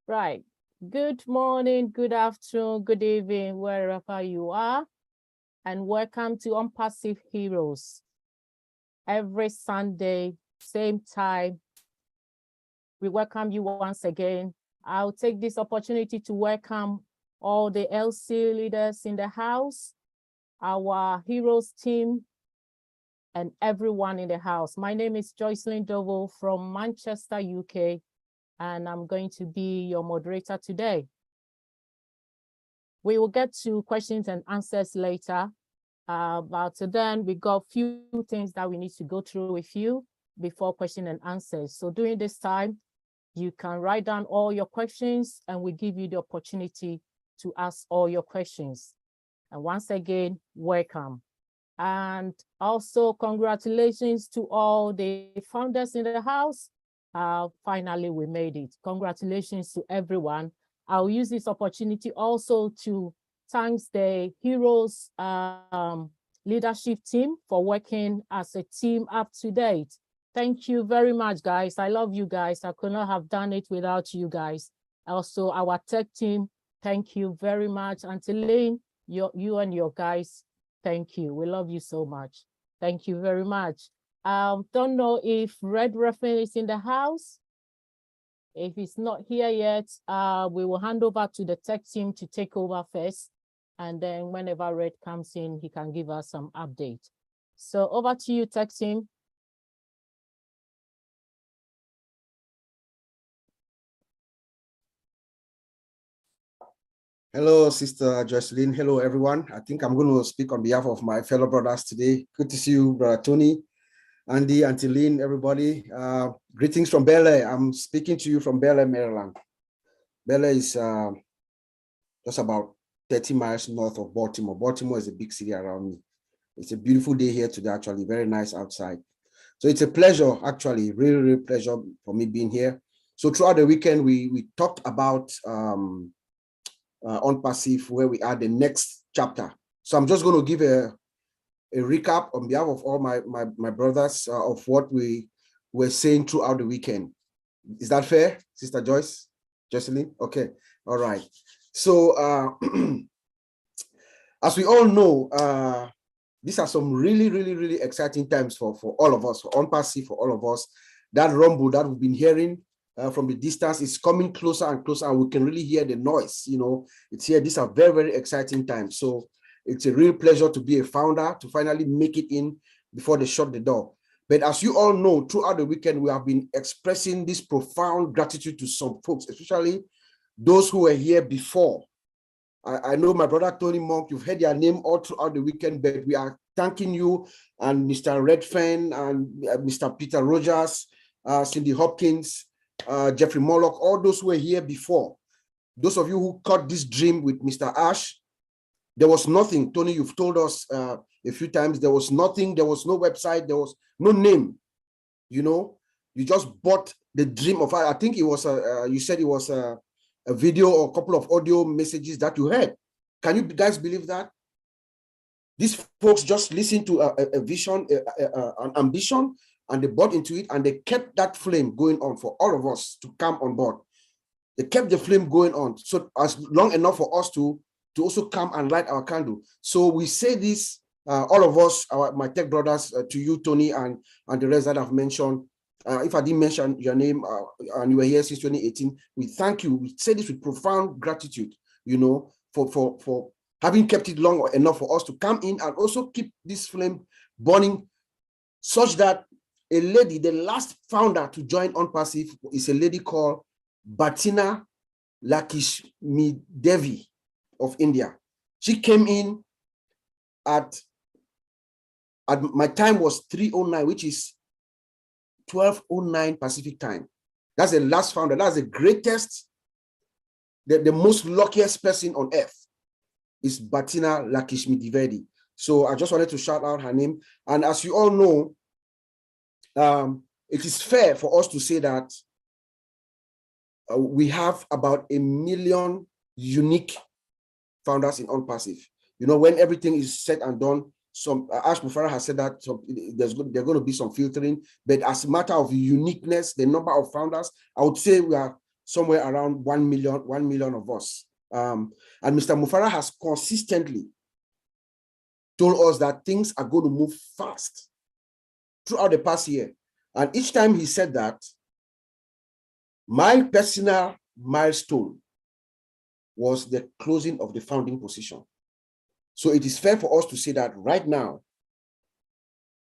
Right. Good morning, good afternoon, good evening, wherever you are, and welcome to ONPASSIVE Heroes. Every Sunday, same time, we welcome you once again. I'll take this opportunity to welcome all the LC leaders in the house, our Heroes team, and everyone in the house. My name is Joycelyn Dovo from Manchester, UK, and I'm going to be your moderator today. We will get to questions and answers later, but then we got a few things that we need to go through with you before question and answers. So during this time, you can write down all your questions and we give you the opportunity to ask all your questions. And once again, welcome. And also congratulations to all the founders in the house. Finally, we made it. Congratulations to everyone. I'll use this opportunity also to thank the Heroes leadership team for working as a team up to date. Thank you very much, guys. I love you guys. I could not have done it without you guys. Also, our tech team, thank you very much. Angeline, you and your guys, thank you. We love you so much. Thank you very much. Don't know if Red Referee is in the house. If he's not here yet, we will hand over to the tech team to take over first. And then whenever Red comes in, he can give us some update. So over to you, tech team. Hello, Sister Jocelyn. Hello, everyone. I think I'm going to speak on behalf of my fellow brothers today. Good to see you, Brother Tony, Andy, Auntie Lynn, everybody. Greetings from Bel Air. I'm speaking to you from Bel Air, Maryland. Bel Air is just about 30 miles north of Baltimore. Baltimore is a big city around me. It's a beautiful day here today, actually. Very nice outside. So it's a pleasure, actually, really pleasure for me being here. So throughout the weekend, we talked about ONPASSIVE, where we are the next chapter. So I'm just going to give a recap on behalf of all my brothers of what we were saying throughout the weekend. Is that fair, Sister Jocelyn? Okay, all right. So as we all know, these are some really exciting times for all of us, for ONPASSIVE, for all of us. That rumble that we've been hearing from the distance is coming closer and closer, and we can really hear the noise. You know, it's here. These are very exciting times. So it's a real pleasure to be a founder, to finally make it in before they shut the door. But as you all know, throughout the weekend, we have been expressing this profound gratitude to some folks, especially those who were here before. I know my brother Tony Monk, you've heard their name all throughout the weekend, but we are thanking you and Mr. Redfern and Mr. Peter Rogers, Cindy Hopkins, Jeffrey Mollock, all those who were here before. Those of you who caught this dream with Mr. Ash, there was nothing. Tony, you've told us a few times, there was nothing, there was no website, there was no name. You know, you just bought the dream of, I think it was, you said it was a video or a couple of audio messages that you heard. Can you guys believe that? These folks just listened to a vision, an ambition, and they bought into it, and they kept that flame going on for all of us to come on board. They kept the flame going on, so as long enough for us to also come and light our candle. So we say this, all of us, my tech brothers, to you, Tony, and the rest that I've mentioned. If I didn't mention your name and you were here since 2018, we thank you. We say this with profound gratitude, you know, for having kept it long enough for us to come in and also keep this flame burning, such that a lady, the last founder to join ONPASSIVE is a lady called Bhatina Lakshmi Devi of India. She came in at my time was 3:09, which is 12:09 Pacific time. That's the last founder. That's the greatest, the most luckiest person on earth is Bhatina Lakshmi Devi. So I just wanted to shout out her name. And as you all know, it is fair for us to say that we have about 1 million unique founders in ONPASSIVE. You know, when everything is said and done, some Ash Mufara has said that there's going to be some filtering, but as a matter of uniqueness, the number of founders, I would say we are somewhere around 1 million of us. And Mr. Mufara has consistently told us that things are going to move fast throughout the past year. And each time he said that, my personal milestone was the closing of the founding position. So it is fair for us to say that right now,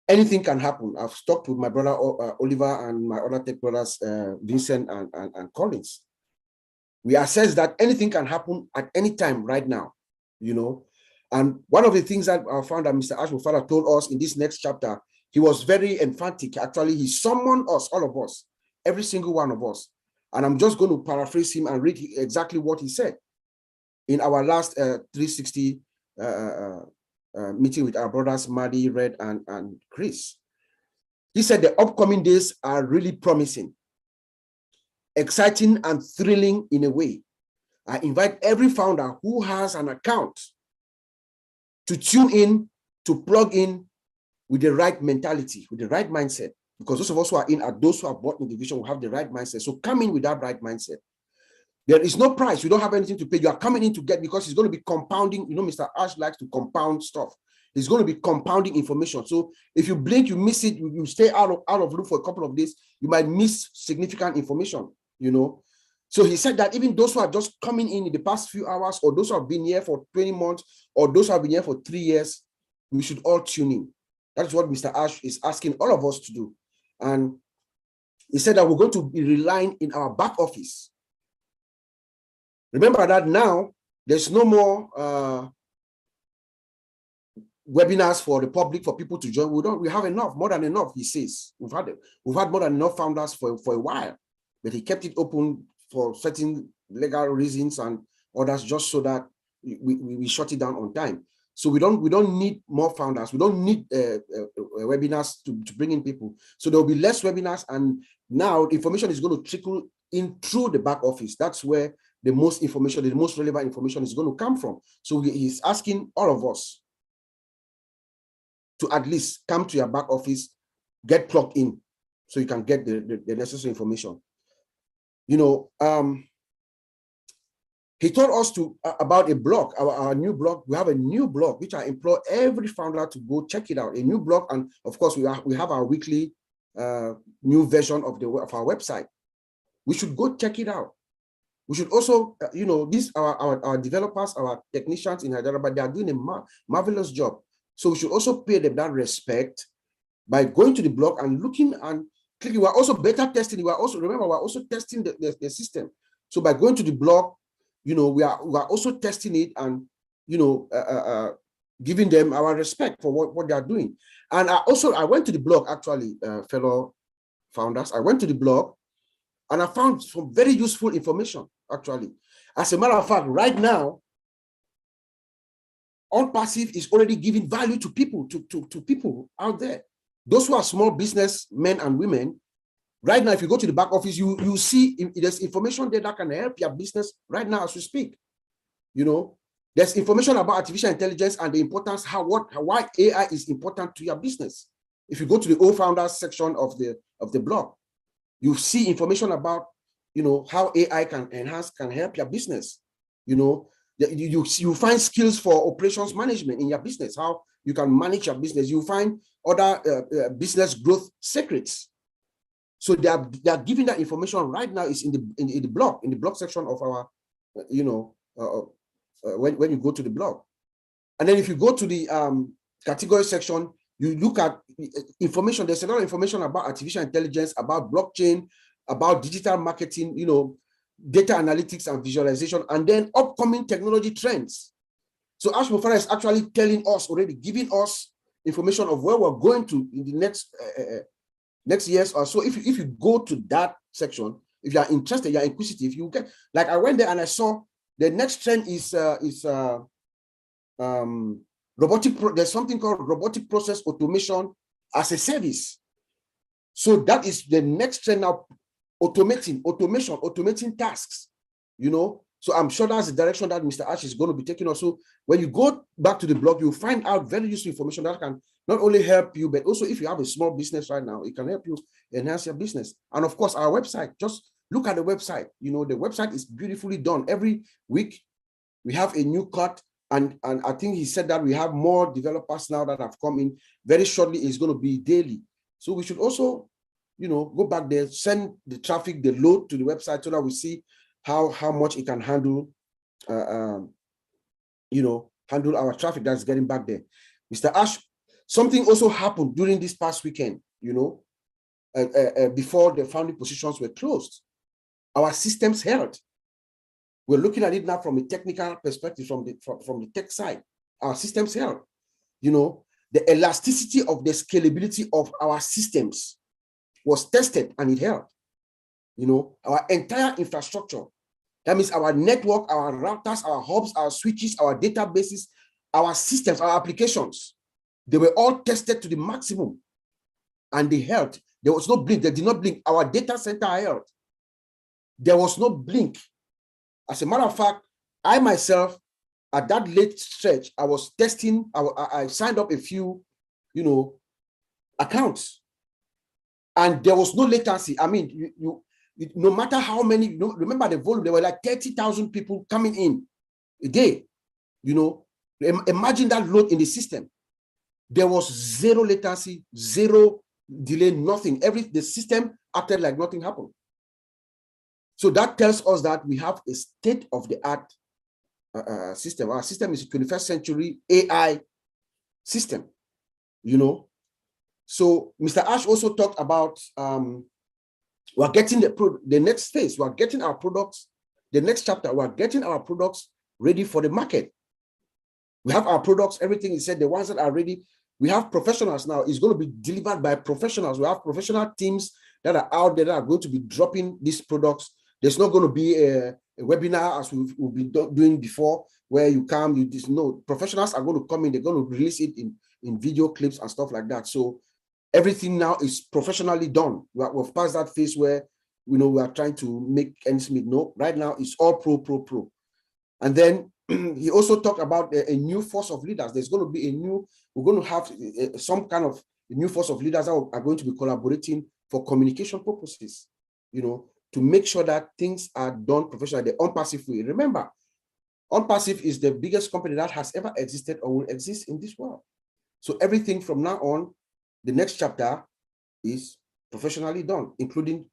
anything can happen. I've talked with my brother Oliver and my other tech brothers, Vincent and Collins. We assess that anything can happen at any time right now, you know. And one of the things that I found that Mr. Ashmufara told us in this next chapter, he was very emphatic. Actually, he summoned us, all of us, every single one of us. And I'm just going to paraphrase him and read exactly what he said in our last 360 meeting with our brothers, Madi, Red, and Chris. He said the upcoming days are really promising, exciting and thrilling in a way. I invite every founder who has an account to tune in, to plug in with the right mentality, with the right mindset, because those of us who are in are those who have bought in the division will have the right mindset. So come in with that right mindset. There is no price. You don't have anything to pay. You are coming in to get, because it's going to be compounding. You know, Mr. Ash likes to compound stuff. It's going to be compounding information. So if you blink, you miss it, you stay out of loop for a couple of days, you might miss significant information, you know. So he said that even those who are just coming in the past few hours, or those who have been here for 20 months, or those who have been here for 3 years, we should all tune in. That's what Mr. Ash is asking all of us to do. And he said that we're going to be relying in our back office. Remember that now there's no more webinars for the public, for people to join. We have enough, more than enough, he says. We've had more than enough founders for a while, but he kept it open for certain legal reasons and others, just so that we shut it down on time. So we don't need more founders. We don't need webinars to bring in people. So there will be less webinars, and now information is going to trickle in through the back office. That's where the most information, the most relevant information is going to come from. So he's asking all of us to at least come to your back office, get plugged in, so you can get the necessary information. You know, he told us about a blog, our new blog. We have a new blog, which I implore every founder to go check it out. A new blog, and of course, we have our weekly new version of our website. We should go check it out. We should also, you know, our developers, our technicians in Hyderabad, they are doing a marvelous job. So we should also pay them that respect by going to the blog and looking and clicking. We're also beta testing. We're also testing the system. So by going to the blog, you know, we are also testing it and, you know, giving them our respect for what they are doing. And I went to the blog, actually, fellow founders. I went to the blog and I found some very useful information, actually. As a matter of fact, right now, ONPASSIVE is already giving value to people, to people out there. Those who are small business men and women, right now, if you go to the back office, you see there's information there that can help your business right now as we speak. You know, there's information about artificial intelligence and the importance, why AI is important to your business. If you go to the old founders section of the blog, you see information about, you know, how AI can help your business. You know, you find skills for operations management in your business, how you can manage your business. You find other business growth secrets. So they are giving that information right now. Is in the blog section of our, you know, when you go to the blog. And then if you go to the category section, you look at information. There's a lot of information about artificial intelligence, about blockchain, about digital marketing, you know, data analytics and visualization, and then upcoming technology trends. So Ash Mufara is actually telling us already, giving us information of where we're going to in the next years or so. If you go to that section, if you are interested, you're inquisitive, you get, like I went there and I saw the next trend is there's something called robotic process automation as a service. So that is the next trend now, automating tasks, you know. So I'm sure that's the direction that Mr. Ash is going to be taking us. So when you go back to the blog, you'll find out very useful information that can not only help you, but also if you have a small business right now, it can help you enhance your business. And of course, our website, just Look at the website. You know, the website is beautifully done. Every week we have a new cut, and I think he said that we have more developers now that have come in. Very shortly, it's going to be daily. So we should also, you know, go back there, send the traffic, the load to the website so that we see how much it can handle, you know, handle our traffic that's getting back there. Mr. Ash, something also happened during this past weekend, you know, before the founding positions were closed. Our systems held. We're looking at it now from a technical perspective, from the tech side. Our systems held. You know, the elasticity of the scalability of our systems was tested and it held. You know, our entire infrastructure, that means our network, our routers, our hubs, our switches, our databases, our systems, our applications, they were all tested to the maximum and they held. There was no blink. They did not blink. Our data center held. There was no blink. As a matter of fact, I myself, at that late stretch, I was testing, I signed up a few, you know, accounts, and there was no latency. I mean, no matter how many, you know, remember the volume, there were like 30,000 people coming in a day, you know. Imagine that load in the system. There was zero latency, zero delay, nothing. The system acted like nothing happened. So that tells us that we have a state-of-the-art system. Our system is a 21st century AI system, you know. So Mr. Ash also talked about we're getting the next phase. We're getting our products, the next chapter, we're getting our products ready for the market. We have our products, everything he said, the ones that are ready. We have professionals now. It's going to be delivered by professionals. We have professional teams that are out there that are going to be dropping these products. There's not going to be a webinar as we've been doing before, where you come, you just know, professionals are going to come in, they're going to release it in video clips and stuff like that. So everything now is professionally done. We've passed that phase where, you know, we are trying to make ends meet. No, right now it's all pro. And then he also talked about a new force of leaders. There's going to be we're going to have some kind of a new force of leaders that are going to be collaborating for communication purposes, you know, to make sure that things are done professionally, the ONPASSIVE way. Remember, ONPASSIVE is the biggest company that has ever existed or will exist in this world. So everything from now on, the next chapter is professionally done, including,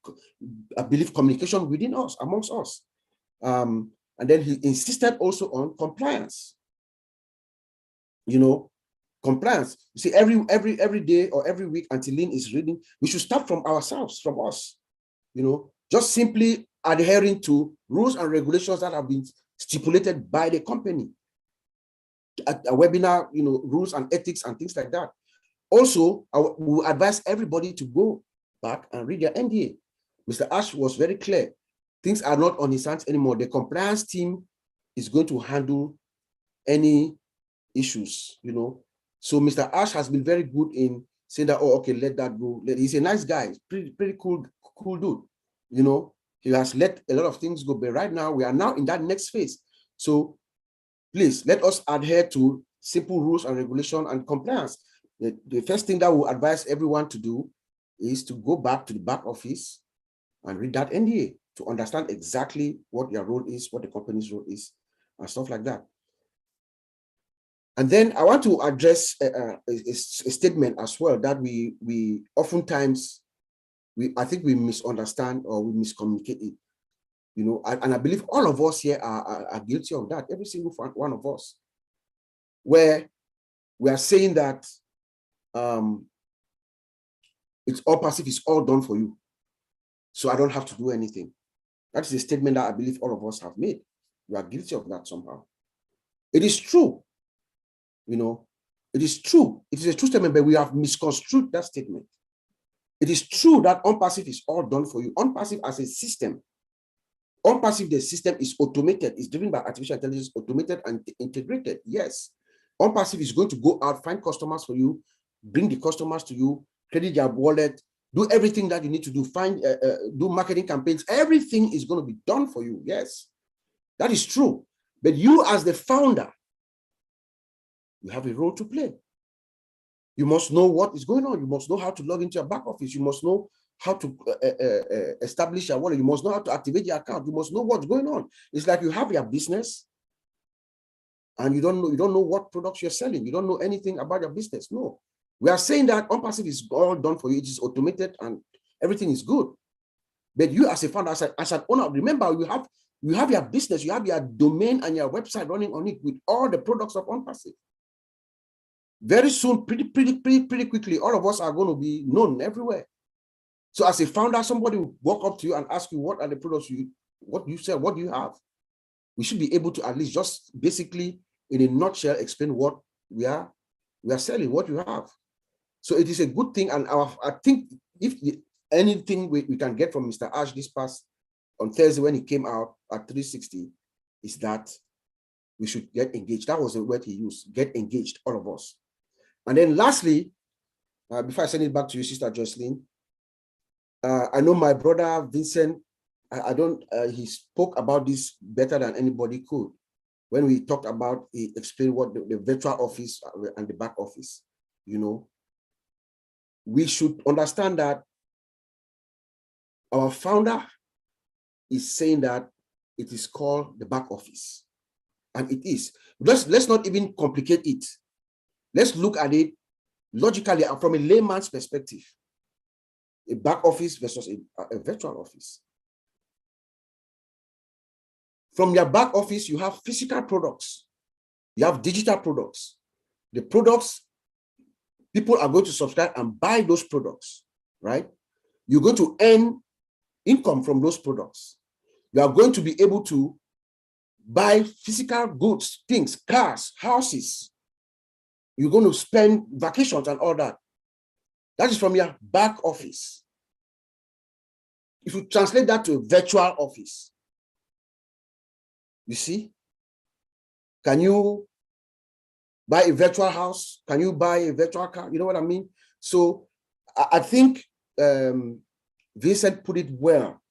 I believe, communication within us, amongst us. And then he insisted also on compliance. You know, compliance. You see, every day or every week until Lynn is reading, we should start from ourselves, from us. You know, just simply adhering to rules and regulations that have been stipulated by the company. A webinar, you know, rules and ethics and things like that. Also, we will advise everybody to go back and read their NDA. Mr. Ash was very clear. Things are not on his hands anymore. The compliance team is going to handle any issues, you know. So Mr. Ash has been very good in saying that, oh, okay, let that go. He's a nice guy, pretty cool dude. You know, he has let a lot of things go, but right now we are now in that next phase. So please let us adhere to simple rules and regulation and compliance. The first thing that we'll advise everyone to do is to go back to the back office and read that NDA to understand exactly what your role is, what the company's role is, and stuff like that. And then I want to address a statement as well that we oftentimes, I think we misunderstand or we miscommunicate it, you know, and I believe all of us here are guilty of that, every single one of us, where we are saying that it's all passive, it's all done for you, so I don't have to do anything. That is a statement that I believe all of us have made. We are guilty of that somehow. It is true, you know, it is true. It is a true statement, but we have misconstrued that statement. It is true that ONPASSIVE is all done for you. ONPASSIVE as a system, ONPASSIVE, the system is automated, is driven by artificial intelligence, automated and integrated. Yes, ONPASSIVE is going to go out, find customers for you, bring the customers to you, credit your wallet, do everything that you need to do, do marketing campaigns. Everything is going to be done for you. Yes, that is true. But you as the founder, you have a role to play. You must know what is going on. You must know how to log into your back office. You must know how to establish your wallet. You must know how to activate your account. You must know what's going on. It's like you have your business and you don't know what products you're selling. You don't know anything about your business. No, we are saying that ONPASSIVE is all done for you. It is automated and everything is good. But you as a founder, as an owner, remember you have your business, you have your domain and your website running on it with all the products of ONPASSIVE. Very soon, pretty quickly, all of us are going to be known everywhere. So as a founder, somebody will walk up to you and ask you, what are the products what you sell, what do you have? We should be able to at least just basically, in a nutshell, explain what we are selling, what you have. So it is a good thing. And I think if anything we can get from Mr. Ash this past on Thursday when he came out at 360 is that we should get engaged. That was the word he used, get engaged, all of us. And then lastly, before I send it back to you, Sister Jocelyn, I know my brother Vincent, he spoke about this better than anybody could. When we talked about, he explained what the virtual office and the back office, we should understand that our founder is saying that it is called the back office. And it is. Let's not even complicate it. Let's look at it logically from a layman's perspective. A back office versus a virtual office. From your back office, you have physical products. You have digital products. The products, people are going to subscribe and buy those products, right? You're going to earn income from those products. You are going to be able to buy physical goods, things, cars, houses. You're going to spend vacations and all that. That is from your back office. If you translate that to a virtual office, you see, can you buy a virtual house? Can you buy a virtual car? You know what I mean? So I think Vincent put it well,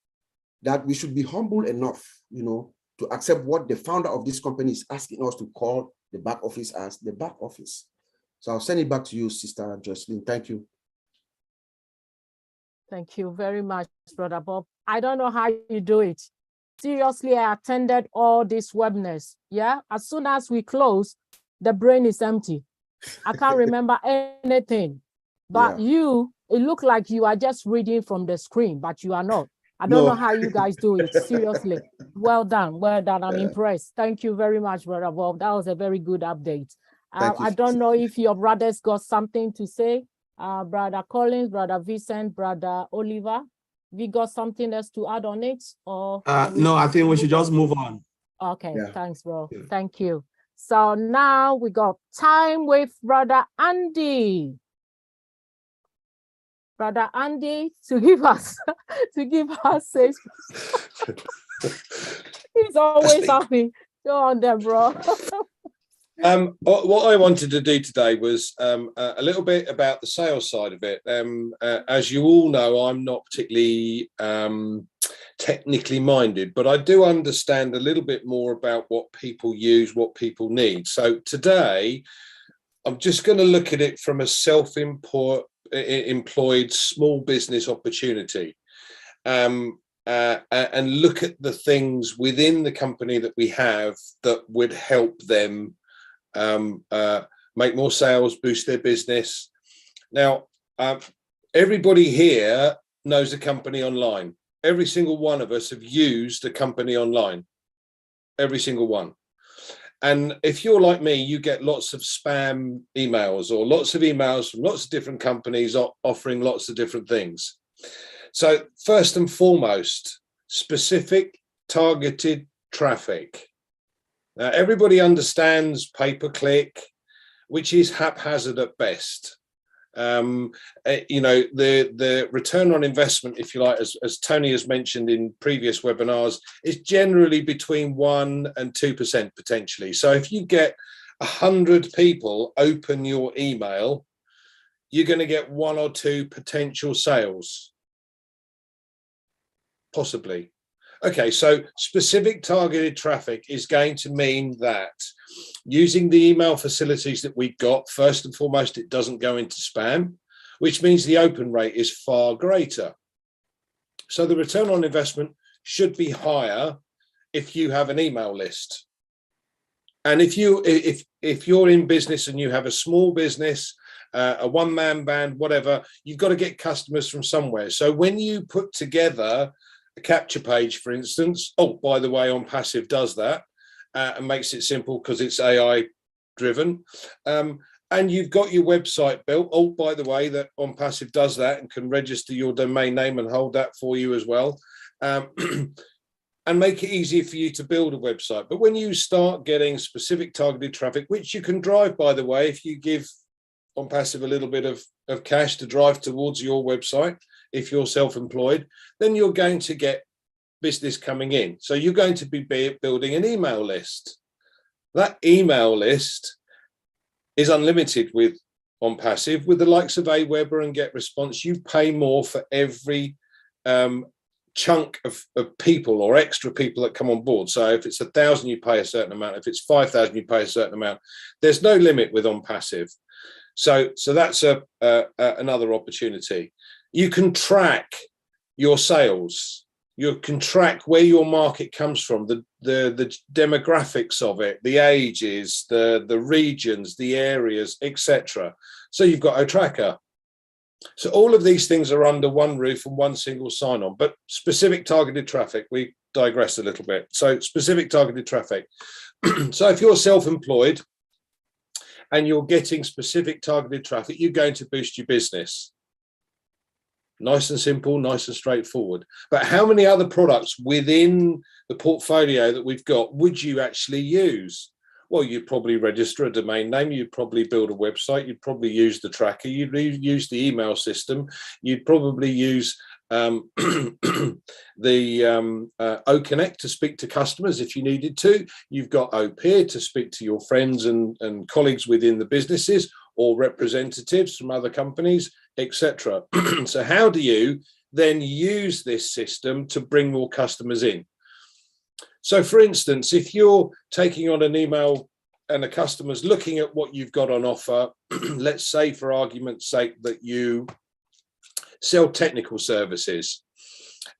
that we should be humble enough, to accept what the founder of this company is asking us to call the back office as the back office. So I'll send it back to you, Sister Jocelyn. Thank you. Thank you very much, Brother Bob. I don't know how you do it. Seriously, I attended all these webinars. Yeah, as soon as we close, the brain is empty. I can't remember anything. But it looked like you are just reading from the screen, but you are not. I don't know how you guys do it. Seriously. Well done. Well done. I'm impressed. Thank you very much, Brother Bob. That was a very good update. I don't know if your brothers got something to say. Brother Collins, Brother Vincent, Brother Oliver, we got something else to add on it? Or no, I think we should just move on. Okay, thanks, bro. Yeah. Thank you. So now we got time with Brother Andy. Brother Andy, to give us safe. He's always happy. Go on there, bro. What I wanted to do today was a little bit about the sales side of it. As you all know, I'm not particularly technically minded, but I do understand a little bit more about what people use, what people need. So today, I'm just going to look at it from a self-employed small business opportunity. And look at the things within the company that we have that would help them make more sales, boost their business. Now, everybody here knows a company online. Every single one of us have used a company online. Every single one. And if you're like me, you get lots of spam emails or lots of emails from lots of different companies offering lots of different things. So first and foremost, specific targeted traffic. Now, everybody understands pay-per-click, which is haphazard at best. The return on investment, if you like, as Tony has mentioned in previous webinars, is generally between 1% and 2% potentially. So if you get 100 people open your email, you're going to get 1 or 2 potential sales, possibly. Okay, so specific targeted traffic is going to mean that using the email facilities that we've got, first and foremost, it doesn't go into spam, which means the open rate is far greater. So the return on investment should be higher if you have an email list. And if you're in business and you have a small business, a one-man band, whatever, you've got to get customers from somewhere. So when you put together a capture page, for instance, oh, by the way, ONPASSIVE does that and makes it simple because it's AI driven. And you've got your website built. Oh, by the way, that ONPASSIVE does that and can register your domain name and hold that for you as well. And make it easier for you to build a website. But when you start getting specific targeted traffic, which you can drive, by the way, if you give ONPASSIVE a little bit of cash to drive towards your website, if you're self-employed, then you're going to get business coming in. So you're going to be building an email list. That email list is unlimited with ONPASSIVE. With the likes of Aweber and GetResponse, you pay more for every chunk of people or extra people that come on board. So if it's 1,000, you pay a certain amount. If it's 5,000, you pay a certain amount. There's no limit with ONPASSIVE. So that's another opportunity. You can track your sales. You can track where your market comes from, the demographics of it, the ages, the regions, the areas, etc. So you've got a tracker. So all of these things are under one roof and one single sign-on, but specific targeted traffic, we digress a little bit. So specific targeted traffic. So if you're self-employed and you're getting specific targeted traffic, you're going to boost your business. Nice and simple, nice and straightforward. But how many other products within the portfolio that we've got would you actually use? Well, you'd probably register a domain name, you'd probably build a website, you'd probably use the tracker, you'd use the email system, you'd probably use the OConnect to speak to customers if you needed to. You've got OPeer to speak to your friends and colleagues within the businesses or representatives from other companies, etc. So how do you then use this system to bring more customers in? So for instance, if you're taking on an email and a customer's looking at what you've got on offer, let's say for argument's sake that you sell technical services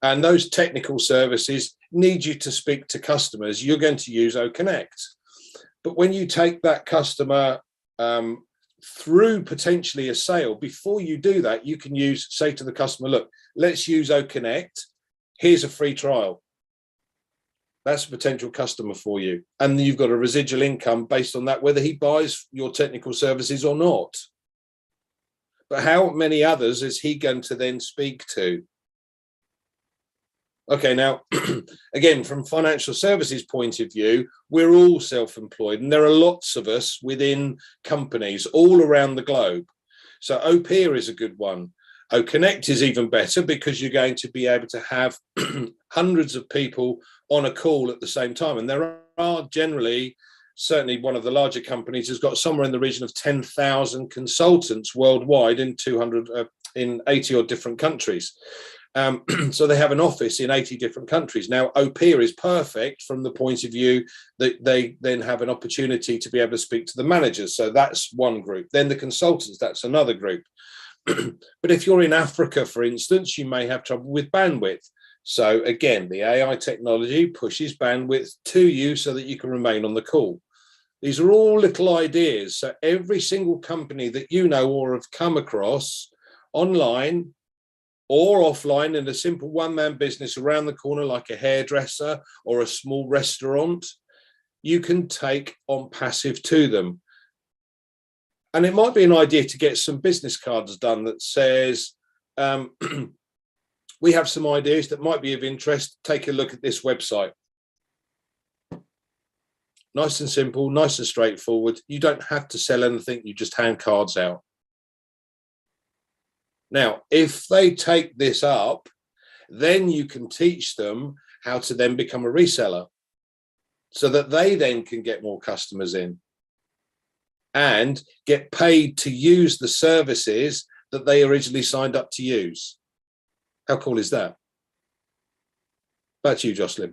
and those technical services need you to speak to customers, you're going to use OConnect. But when you take that customer through potentially a sale, before you do that, you can say to the customer, look, let's use OConnect. Here's a free trial. That's a potential customer for you. And you've got a residual income based on that, whether he buys your technical services or not. But how many others is he going to then speak to? Okay, now, again, from financial services point of view, we're all self-employed and there are lots of us within companies all around the globe. So OPeer is a good one. OConnect is even better because you're going to be able to have hundreds of people on a call at the same time. And there are generally, certainly one of the larger companies has got somewhere in the region of 10,000 consultants worldwide in 80 odd different countries. So they have an office in 80 different countries. Now, OPeer is perfect from the point of view that they then have an opportunity to be able to speak to the managers. So that's one group. Then the consultants, that's another group. But if you're in Africa, for instance, you may have trouble with bandwidth. So again, the AI technology pushes bandwidth to you so that you can remain on the call. These are all little ideas. So every single company that you know or have come across online or offline in a simple one-man business around the corner, like a hairdresser or a small restaurant, you can take ONPASSIVE to them. And it might be an idea to get some business cards done that says, we have some ideas that might be of interest. Take a look at this website. Nice and simple, nice and straightforward. You don't have to sell anything. You just hand cards out. Now, if they take this up, then you can teach them how to then become a reseller so that they then can get more customers in and get paid to use the services that they originally signed up to use. How cool is that? Back to you, Jocelyn.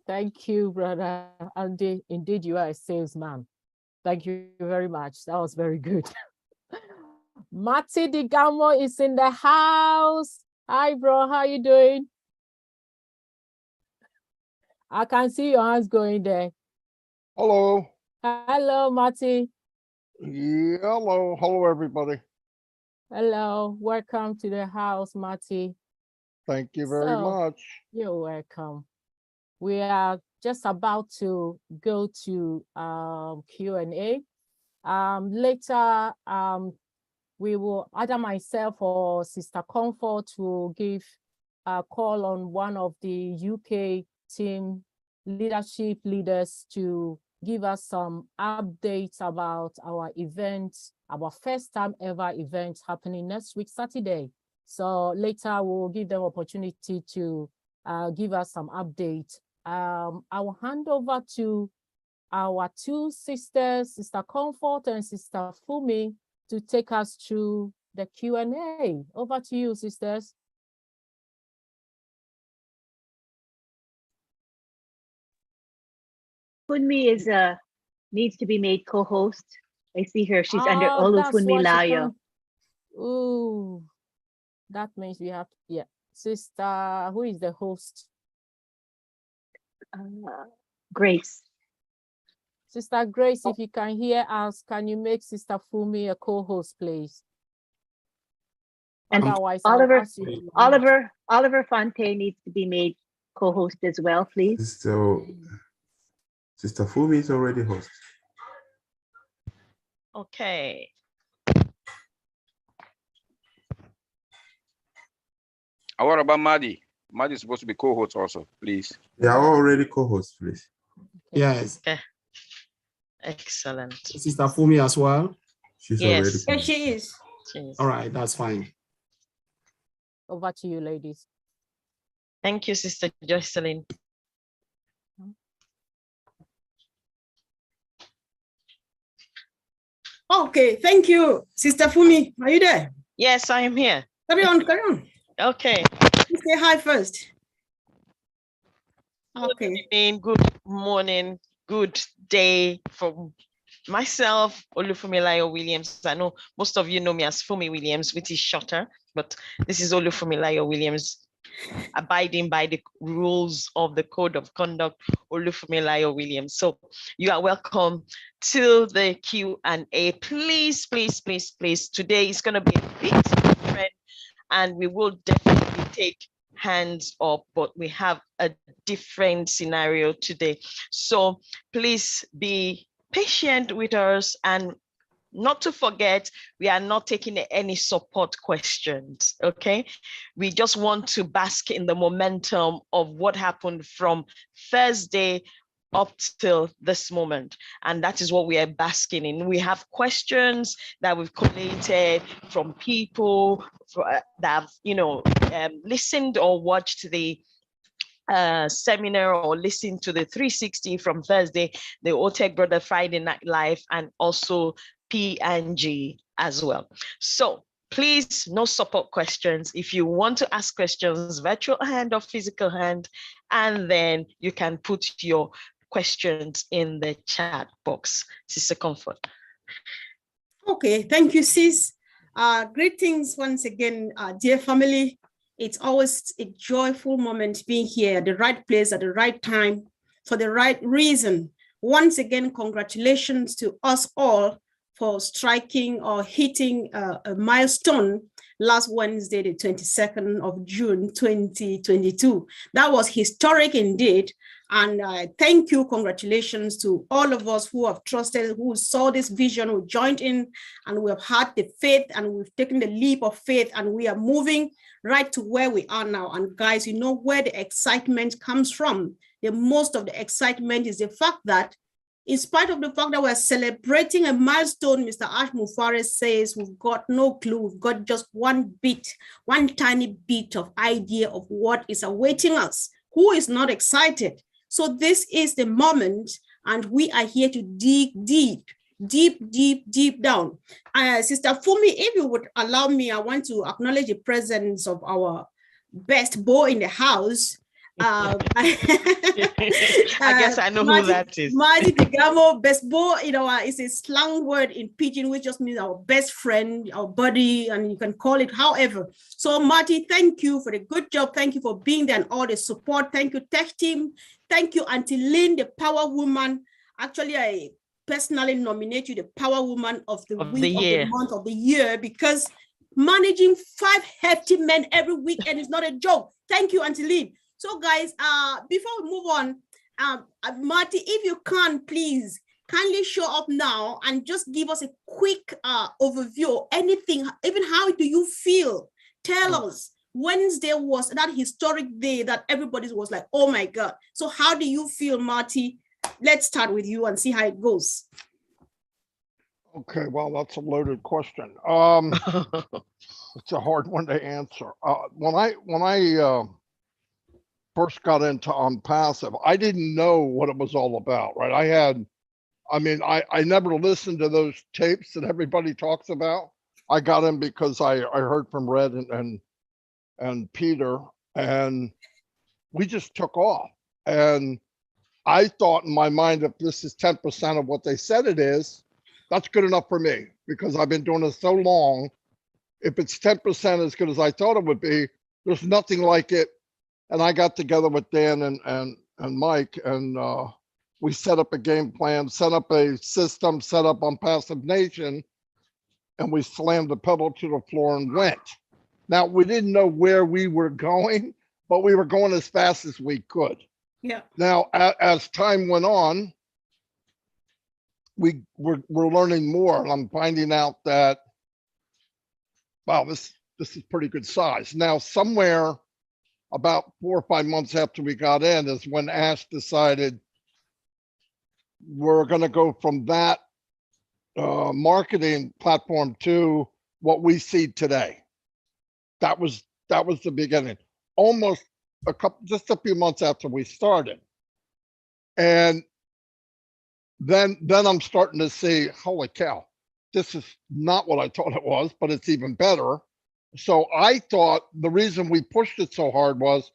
Thank you, brother Andy. Indeed, you are a salesman. Thank you very much. That was very good. Mati Digamo is in the house. Hi, bro. How you doing? I can see your hands going there. Hello. Hello, Mati. Yeah, hello. Hello, everybody. Hello. Welcome to the house, Mati. Thank you very much. You're welcome. We are just about to go to Q&A. Later, we will, either myself or Sister Comfort will give a call on one of the UK team leadership leaders to give us some updates about our event, our first time ever event happening next week, Saturday. So later we'll give them opportunity to give us some update. I will hand over to our two sisters, Sister Comfort and Sister Fumi, to take us through the Q&A. Over to you, sisters. Funmi is needs to be made co-host. I see her. She's under Funmi Layo. Ooh, that means we have, yeah. Sister, who is the host? Grace. Sister Grace, if you can hear us, can you make Sister Fumi a co-host, please? And otherwise, Oliver Fontaine needs to be made co-host as well, please. Sister Fumi is already host. Okay. What about Maddie? Maddie is supposed to be co-host also, please. They are already co-hosts, please. Yes. Okay. Excellent. Sister Fumi as well. She's Yes. already. Yes, she is. All right, that's fine. Over to you, ladies. Thank you, Sister Jocelyn. Okay, thank you, Sister Fumi. Are you there? Yes, I am here. Carry on, carry on. Okay. You say hi first. Okay. Good morning, good day from myself, Olufumilayo Williams. I know most of you know me as Fumi Williams, which is shorter, but this is Olufumilayo Williams, abiding by the rules of the Code of Conduct, Olufumilayo Williams. So you are welcome to the Q&A. Please, please, please, please. Today is going to be a bit different, and we will definitely take hands up, but we have a different scenario today. So please be patient with us, and not to forget, we are not taking any support questions, okay? We just want to bask in the momentum of what happened from Thursday up till this moment. And that is what we are basking in. We have questions that we've collated from people that have, listened or watched the seminar or listen to the 360 from Thursday, the OTEC Brother Friday Night Live, and also P&G as well. So please, no support questions. If you want to ask questions, virtual hand or physical hand, and then you can put your questions in the chat box. Sister Comfort. Okay, thank you, sis. Greetings once again, dear family. It's always a joyful moment being here at the right place at the right time for the right reason. Once again, congratulations to us all for striking or hitting a milestone last Wednesday, the 22nd of June, 2022. That was historic indeed. And thank you, congratulations to all of us who have trusted, who saw this vision, who joined in, and we have had the faith, and we've taken the leap of faith, and we are moving right to where we are now. And guys, you know where the excitement comes from. The most of the excitement is the fact that, in spite of the fact that we're celebrating a milestone, Mr. Ash Mufare says we've got no clue. We've got just one tiny bit of idea of what is awaiting us. Who is not excited? So this is the moment, and we are here to dig deep down. Sister Fumi, if you would allow me, I want to acknowledge the presence of our best boy in the house, I guess I know who that is. Marty Digamo, best boy, is a slang word in Pidgin, which just means our best friend, our buddy, and you can call it however. So Marty, thank you for the good job. Thank you for being there and all the support. Thank you, tech team. Thank you, Auntie Lynn, the power woman. Actually, I personally nominate you the power woman of the week, of the month, of the year, because managing 5 hefty men every weekend is not a joke. Thank you, Auntie Lynn. So guys, before we move on, Marty, if you can, please kindly show up now and just give us a quick overview, anything, even how do you feel? Tell us, Wednesday was that historic day that everybody was like, oh my God. So how do you feel, Marty? Let's start with you and see how it goes. Okay, well, that's a loaded question. It's a hard one to answer. When I first got into ONPASSIVE, I didn't know what it was all about, right? I never listened to those tapes that everybody talks about. I got in because I heard from Red and Peter, and we just took off. And I thought in my mind, if this is 10% of what they said it is, that's good enough for me, because I've been doing this so long. If it's 10% as good as I thought it would be, there's nothing like it. And I got together with Dan and Mike, and we set up a game plan, set up a system, set up ONPASSIVE Nation, and we slammed the pedal to the floor and went. Now, we didn't know where we were going, but we were going as fast as we could. Yeah. Now, as time went on, we're learning more, and I'm finding out that, wow, this is pretty good size. Now, somewhere about 4 or 5 months after we got in is when Ash decided we're going to go from that marketing platform to what we see today. That was the beginning. Almost just a few months after we started. And then I'm starting to see, holy cow, this is not what I thought it was, but it's even better. So I thought the reason we pushed it so hard was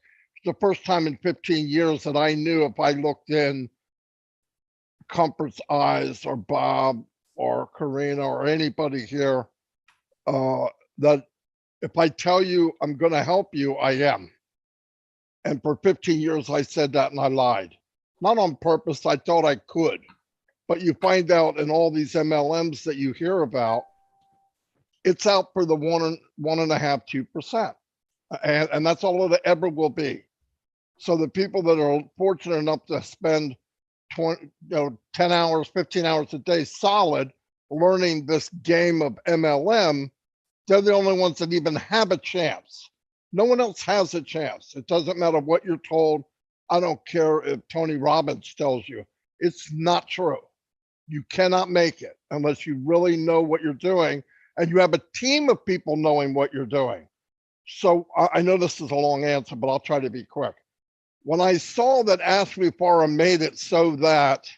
the first time in 15 years that I knew if I looked in Comfort's eyes or Bob or Karina or anybody here, that if I tell you I'm going to help you, I am. And for 15 years, I said that and I lied. Not on purpose, I thought I could. But you find out in all these MLMs that you hear about, it's out for the 1.5%, 2%. And that's all it ever will be. So the people that are fortunate enough to spend 10 hours, 15 hours a day solid learning this game of MLM, they're the only ones that even have a chance. No one else has a chance. It doesn't matter what you're told. I don't care if Tony Robbins tells you. It's not true. You cannot make it unless you really know what you're doing and you have a team of people knowing what you're doing. So I know this is a long answer, but I'll try to be quick. When I saw that Ashley Farah made it so that,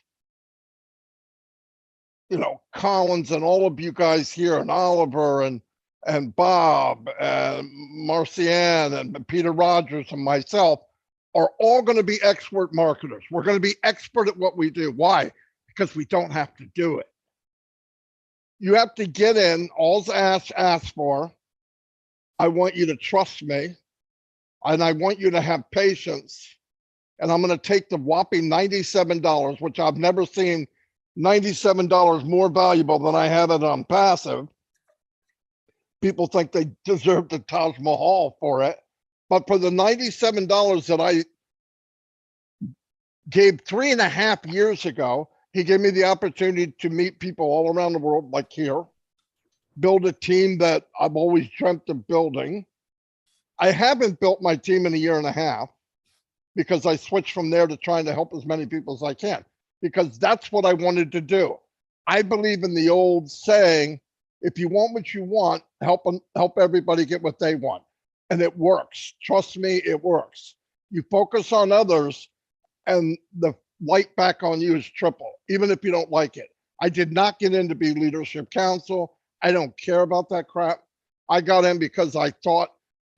Collins and all of you guys here and Oliver and Bob and Marcianne and Peter Rogers and myself are all going to be expert marketers. We're going to be expert at what we do. Why? Because we don't have to do it. You have to get in. All Ash asks for, I want you to trust me, and I want you to have patience. And I'm going to take the whopping $97, which I've never seen $97 more valuable than I have it on ONPASSIVE. People think they deserve the Taj Mahal for it. But for the $97 that I gave 3.5 years ago, he gave me the opportunity to meet people all around the world, like here, build a team that I've always dreamt of building. I haven't built my team in 1.5 years because I switched from there to trying to help as many people as I can, because that's what I wanted to do. I believe in the old saying, if you want what you want, help everybody get what they want. And it works. Trust me, it works. You focus on others and the light back on you is triple, even if you don't like it. I did not get in to be leadership council. I don't care about that crap. I got in because I thought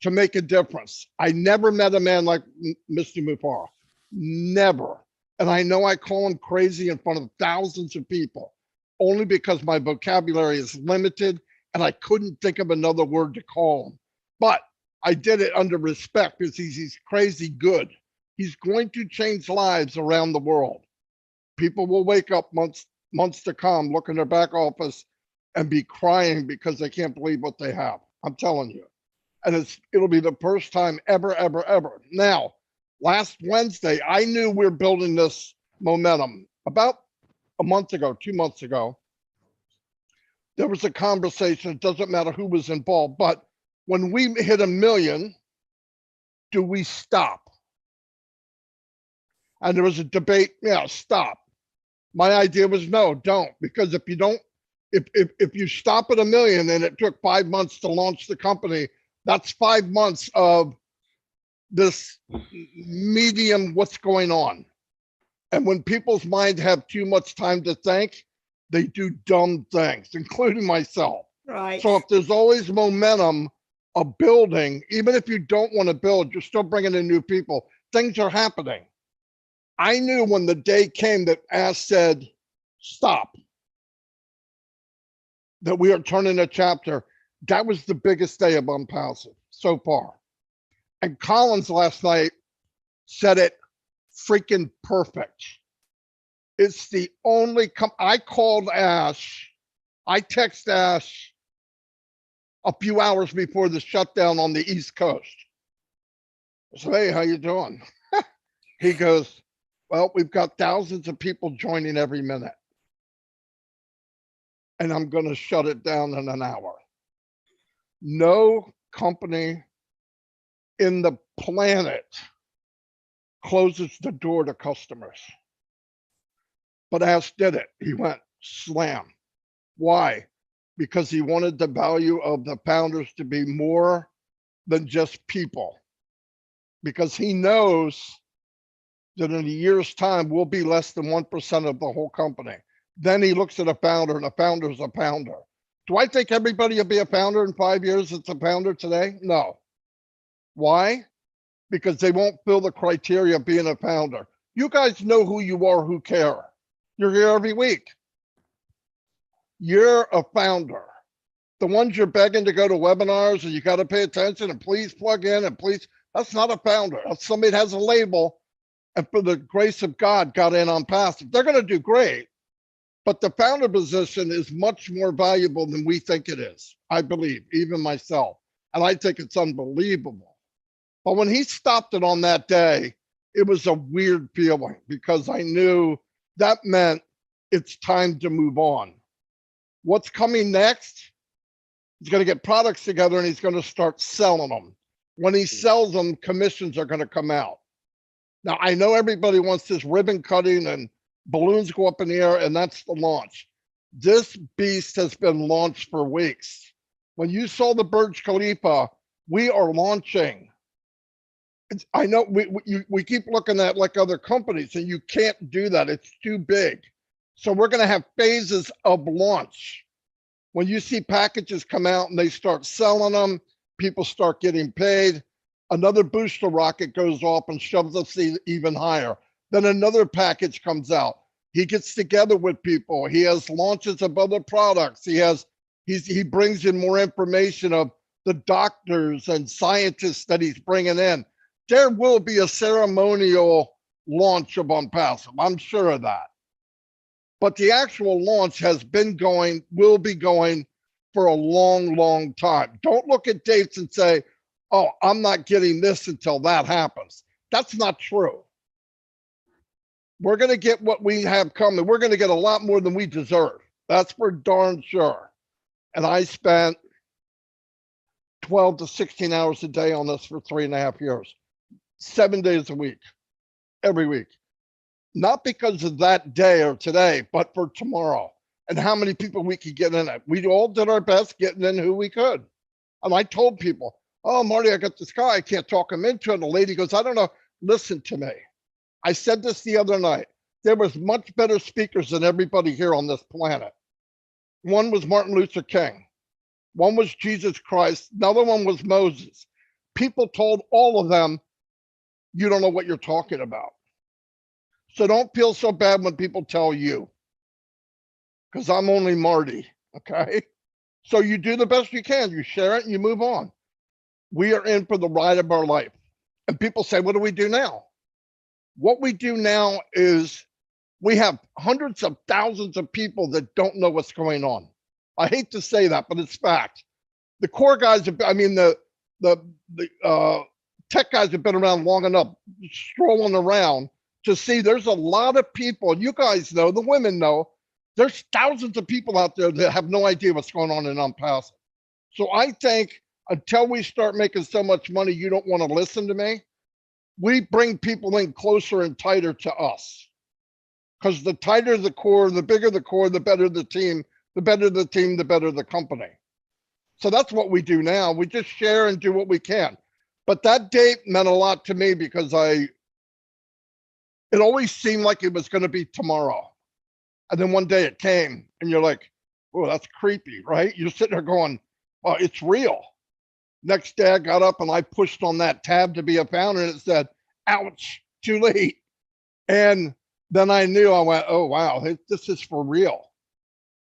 to make a difference. I never met a man like Mr. Mufar. Never. And I know I call him crazy in front of thousands of people, only because my vocabulary is limited and I couldn't think of another word to call him. But I did it under respect because he's crazy good. He's going to change lives around the world. People will wake up months to come, look in their back office and be crying because they can't believe what they have. I'm telling you. And it'll be the first time ever. Now, last Wednesday, I knew we were building this momentum. About a month ago, 2 months ago, there was a conversation. It doesn't matter who was involved, but when we hit 1 million, do we stop? And there was a debate, yeah, stop. My idea was no, don't, because if you don't, if you stop at 1 million and it took 5 months to launch the company, that's 5 months of this medium, what's going on. And when people's minds have too much time to think, they do dumb things, including myself. Right. So if there's always momentum of building, even if you don't want to build, you're still bringing in new people. Things are happening. I knew when the day came that Ash said, stop, that we are turning a chapter. That was the biggest day of ONPASSIVE so far. And Collins last night said it freaking perfect. It's the only, I called Ash, I texted Ash a few hours before the shutdown on the East Coast. I said, hey, how you doing? He goes, well, we've got thousands of people joining every minute. And I'm going to shut it down in an hour. No company in the planet closes the door to customers. But Ash did it. He went slam. Why? Because he wanted the value of the founders to be more than just people. Because he knows that in a year's time, we'll be less than 1% of the whole company. Then he looks at a founder, and a founder is a founder. Do I think everybody will be a founder in 5 years that's a founder today? No. Why? Because they won't fill the criteria of being a founder. You guys know who you are, who care. You're here every week. You're a founder. The ones you're begging to go to webinars and you got to pay attention and please plug in and please, that's not a founder. That's somebody that has a label and for the grace of God got in ONPASSIVE. They're going to do great. But the founder position is much more valuable than we think it is, I believe, even myself. And I think it's unbelievable. But when he stopped it on that day, it was a weird feeling because I knew that meant it's time to move on. What's coming next? He's going to get products together and he's going to start selling them. When he sells them, commissions are going to come out. Now, I know everybody wants this ribbon cutting and balloons go up in the air, and that's the launch. This beast has been launched for weeks. When you saw the Burj Khalifa, we are launching. I know we keep looking at like other companies, and you can't do that. It's too big. So we're going to have phases of launch. When you see packages come out and they start selling them, people start getting paid. Another booster rocket goes off and shoves us even higher. Then another package comes out. He gets together with people. He has launches of other products. He brings in more information of the doctors and scientists that he's bringing in. There will be a ceremonial launch of ONPASSIVE. I'm sure of that. But the actual launch has been going, will be going for a long, long time. Don't look at dates and say, oh, I'm not getting this until that happens. That's not true. We're going to get what we have coming. We're going to get a lot more than we deserve. That's for darn sure. And I spent 12 to 16 hours a day on this for 3.5 years, 7 days a week, every week. Not because of that day or today, but for tomorrow and how many people we could get in it. We all did our best getting in who we could. And I told people, oh, Marty, I got this guy. I can't talk him into it. And the lady goes, I don't know. Listen to me. I said this the other night. There was much better speakers than everybody here on this planet. One was Martin Luther King. One was Jesus Christ. Another one was Moses. people told all of them, you don't know what you're talking about. So don't feel so bad when people tell you, because I'm only Marty, okay? So you do the best you can. You share it and you move on. We are in for the ride of our life. And people say, what do we do now? What we do now is we have hundreds of thousands of people that don't know what's going on. I hate to say that, but it's fact. The core guys, I mean, the tech guys have been around long enough, strolling around to see there's a lot of people, you guys know, the women know, there's thousands of people out there that have no idea what's going on in ONPASSIVE. So I think until we start making so much money, you don't want to listen to me. We bring people in closer and tighter to us. Because the tighter the core, the bigger the core, the better the team, the better the team, the better the company. So that's what we do now. We just share and do what we can. But that date meant a lot to me because it always seemed like it was going to be tomorrow. And then one day it came and you're like, oh, that's creepy, right? You're sitting there going, oh, it's real. Next day I got up and I pushed on that tab to be a founder and it said, ouch, too late. And then I knew, I went, oh, wow, this is for real.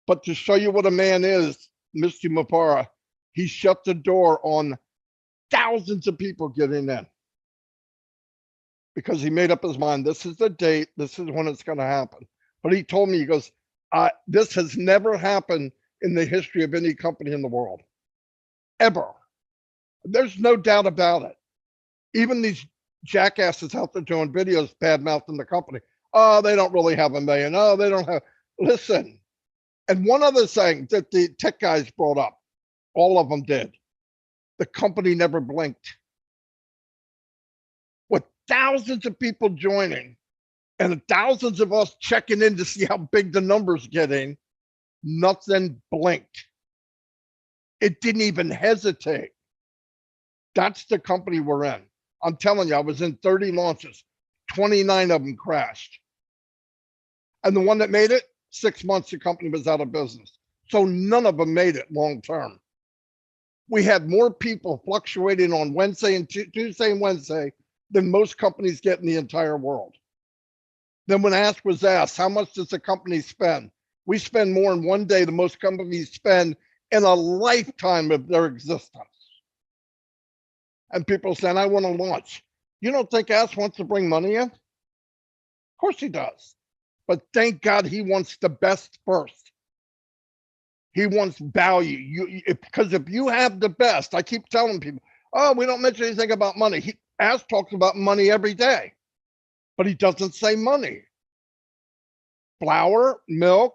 But to show you what a man is, Mr. Mapara, he shut the door on thousands of people getting in because he made up his mind. This is the date. This is when it's going to happen. But he told me, he goes, this has never happened in the history of any company in the world, ever. There's no doubt about it. Even these jackasses out there doing videos bad-mouthing the company. Oh, they don't really have $1 million. Oh, they don't have, listen. And one other thing that the tech guys brought up, all of them did. The company never blinked. With thousands of people joining and thousands of us checking in to see how big the numbers getting, nothing blinked. It didn't even hesitate. That's the company we're in. I'm telling you, I was in 30 launches, 29 of them crashed. And the one that made it, 6 months, the company was out of business. So none of them made it long term. We had more people fluctuating on Wednesday and Tuesday and Wednesday than most companies get in the entire world. Then when asked was asked, how much does the company spend? We spend more in one day than most companies spend in a lifetime of their existence. And people saying, I want to launch. You don't think Ask wants to bring money in? Of course he does. But thank God he wants the best first. He wants value. Because if you have the best, I keep telling people, oh, we don't mention anything about money. Ask talks about money every day, but he doesn't say money. Flour, milk,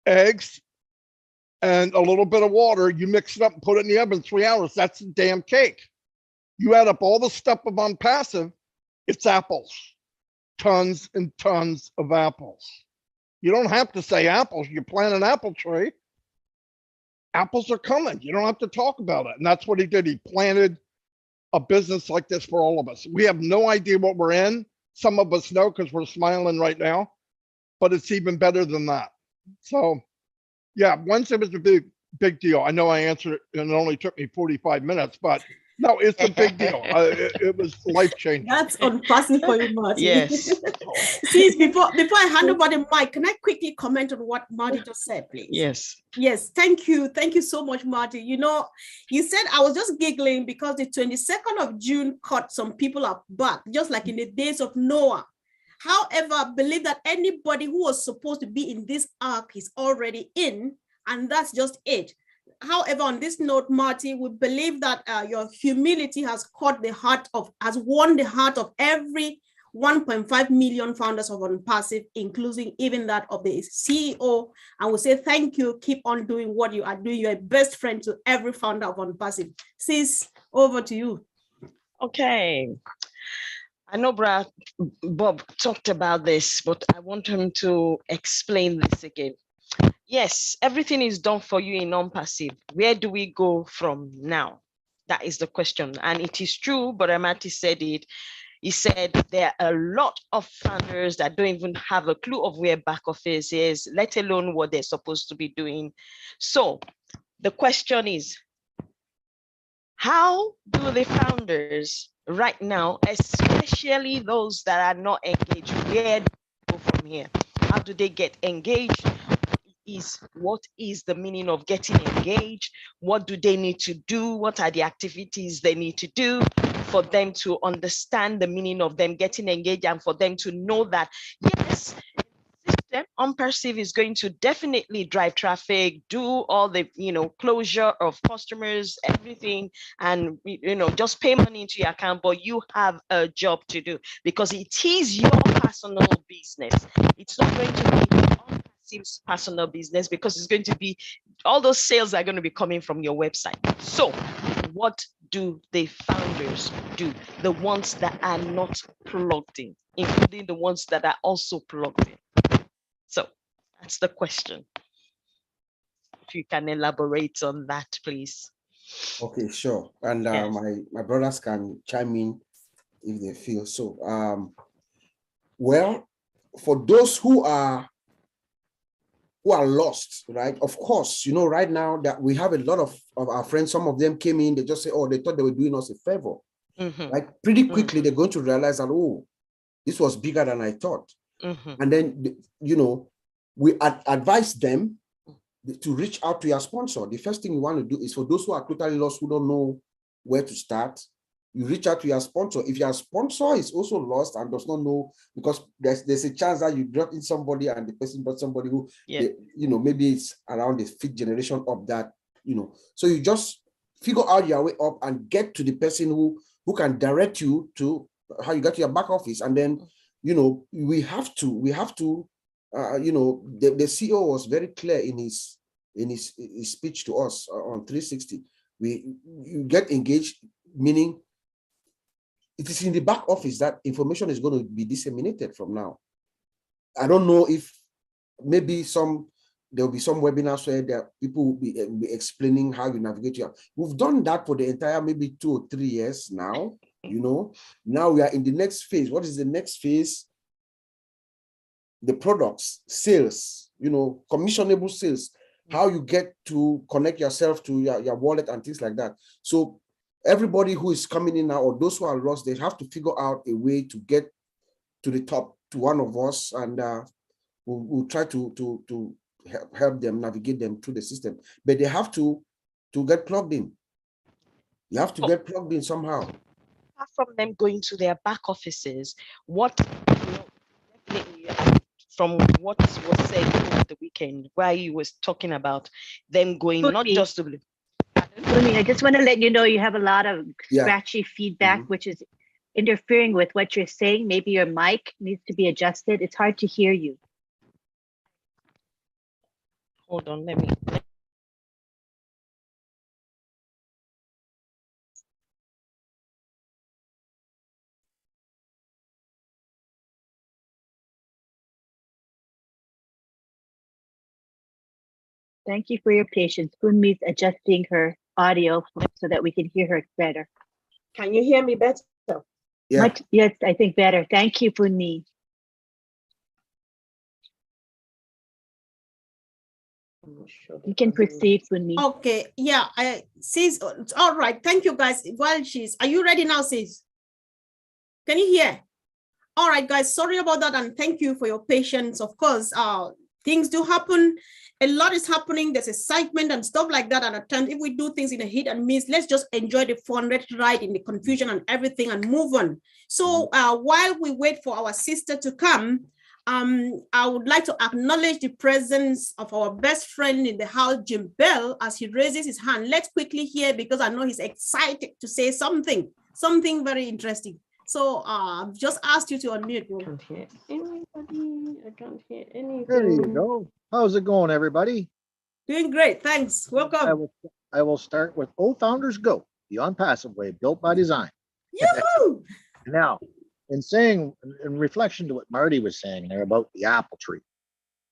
eggs, and a little bit of water. You mix it up and put it in the oven 3 hours. That's a damn cake. You add up all the stuff of ONPASSIVE, it's apples. Tons and tons of apples. You don't have to say apples. You plant an apple tree. Apples are coming. You don't have to talk about it. And that's what he did. He planted a business like this for all of us. We have no idea what we're in. Some of us know because we're smiling right now, but it's even better than that. So yeah, Wednesday was a big deal. I know I answered it and it only took me 45 minutes, but no, it's a big deal. It was life-changing. That's ONPASSIVE for you, Marty. Yes. Please, before I hand over the mic, can I quickly comment on what Marty just said, please? Yes. Yes, thank you. Thank you so much, Marty. You know, you said, I was just giggling because the 22nd of June caught some people up back, just like in the days of Noah. However, I believe that anybody who was supposed to be in this ark is already in, and that's just it. However, on this note, Marty, we believe that your humility has won the heart of every 1.5 million founders of ONPASSIVE, including even that of the CEO. And we say thank you. Keep on doing what you are doing. You're a best friend to every founder of ONPASSIVE. Sis, over to you. Okay. I know Bob talked about this, but I want him to explain this again. Yes, everything is done for you in ONPASSIVE. Where do we go from now? That is the question. And it is true, but Amati said it. He said there are a lot of founders that don't even have a clue of where back office is, let alone what they're supposed to be doing. So the question is, How do the founders right now, especially those that are not engaged, where do they go from here? How do they get engaged? What is the meaning of getting engaged? What do they need to do? What are the activities they need to do for them to understand the meaning of them getting engaged, and for them to know that, yes, system ONPASSIVE is going to definitely drive traffic, do all the closure of customers, everything, and just pay money into your account, but you have a job to do because it is your personal business. It's not going to be ONPASSIVE's personal business, because it's going to be, all those sales are going to be coming from your website. So what do the founders do? The ones that are not plugged in, including the ones that are also plugged in. So that's the question. If you can elaborate on that, please. Okay, sure. And Yes. my brothers can chime in if they feel so. Well, for those who are lost, right? Of course, right now that we have a lot of our friends, some of them came in, they just say, oh, they thought they were doing us a favor. Right? Pretty quickly, they're going to realize that, oh, this was bigger than I thought. And then, we advise them to reach out to your sponsor. The first thing you want to do is, for those who are totally lost, who don't know where to start, you reach out to your sponsor. If your sponsor is also lost and does not know, because there's a chance that you brought in somebody and the person brought somebody who, maybe it's around the 5th generation of that, So you just figure out your way up and get to the person who can direct you to how you get to your back office. And then, we have to, the CEO was very clear in his speech to us on 360. You get engaged, meaning it is in the back office that information is going to be disseminated from now. I don't know if maybe there'll be some webinars where people will be explaining how you navigate your. We've done that for the entire maybe 2 or 3 years now. Now we are in the next phase. What is the next phase? The products, sales, commissionable sales, how you get to connect yourself to your wallet and things like that. So everybody who is coming in now, or those who are lost, they have to figure out a way to get to the top, to one of us, and we'll try to help them, navigate them through the system. But they have to get plugged in. You have to get plugged in somehow. Apart from them going to their back offices, what definitely from what was said over the weekend, where you was talking about them going not just to. I just want to let you know you have a lot of scratchy feedback, which is interfering with what you're saying. Maybe your mic needs to be adjusted. It's hard to hear you. Hold on, let me. Thank you for your patience. Funmi's adjusting her audio so that we can hear her better. Can you hear me better? Yeah. Yes, I think better. Thank you, Funmi. You can proceed, Funmi. Okay, yeah, sis, all right. Thank you, guys. Well, are you ready now, sis? Can you hear? All right, guys, sorry about that, and thank you for your patience. Of course, things do happen. A lot is happening. There's excitement and stuff like that. And at times, if we do things in a hit and miss, let's just enjoy the fun, let's ride in the confusion and everything and move on. So while we wait for our sister to come, I would like to acknowledge the presence of our best friend in the house, Jim Bell, as he raises his hand. Let's quickly hear, because I know he's excited to say something very interesting. So I've just asked you to unmute. I can't hear anybody. I can't hear anything. There you go. How's it going, everybody? Doing great. Thanks. Welcome. I will start with Founders Go, the ONPASSIVE way, built by design. Yoo-hoo! Now, in reflection to what Marty was saying there about the apple tree.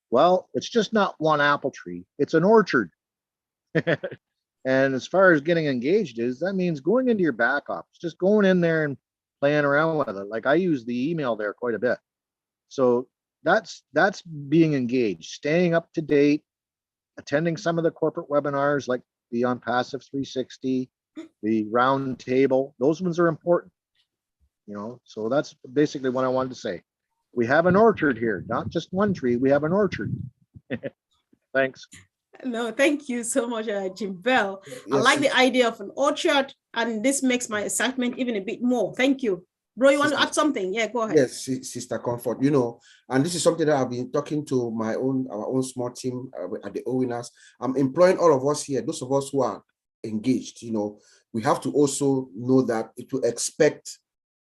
Well, it's just not one apple tree, it's an orchard. And as far as getting engaged that means going into your back office, just going in there and playing around with it. Like I use the email there quite a bit. So that's being engaged, staying up to date, attending some of the corporate webinars like the ONPASSIVE 360, the round table. Those ones are important, you know. So that's basically what I wanted to say. We have an orchard here, not just one tree. We have an orchard. Thanks. No, thank you so much, Jim Bell. Yes, I like the idea of an orchard, and this makes my excitement even a bit more. Thank you. Bro, you want to add something? Yeah, go ahead. Yes, Sister Comfort, you know, and this is something that I've been talking to our own small team at the OWINNERS. I'm employing all of us here, those of us who are engaged, you know, we have to also know that to expect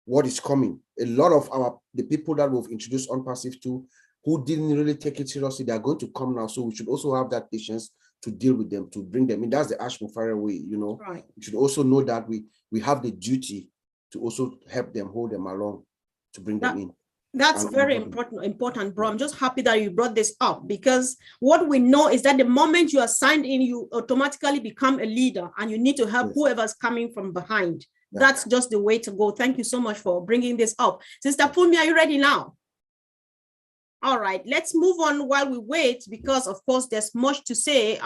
what is coming. A lot of the people that we've introduced ONPASSIVE to, who didn't really take it seriously, they are going to come now. So we should also have that patience to deal with them, to bring them in. That's the Ashmufara way, you know. Right. We should also know that we have the duty to also help them, hold them along, to bring them in. That's very important, bro. I'm just happy that you brought this up, because what we know is that the moment you are signed in, you automatically become a leader, and you need to help whoever's coming from behind. That's just the way to go. Thank you so much for bringing this up. Sister Fumi, are you ready now? All right, let's move on while we wait, because of course there's much to say.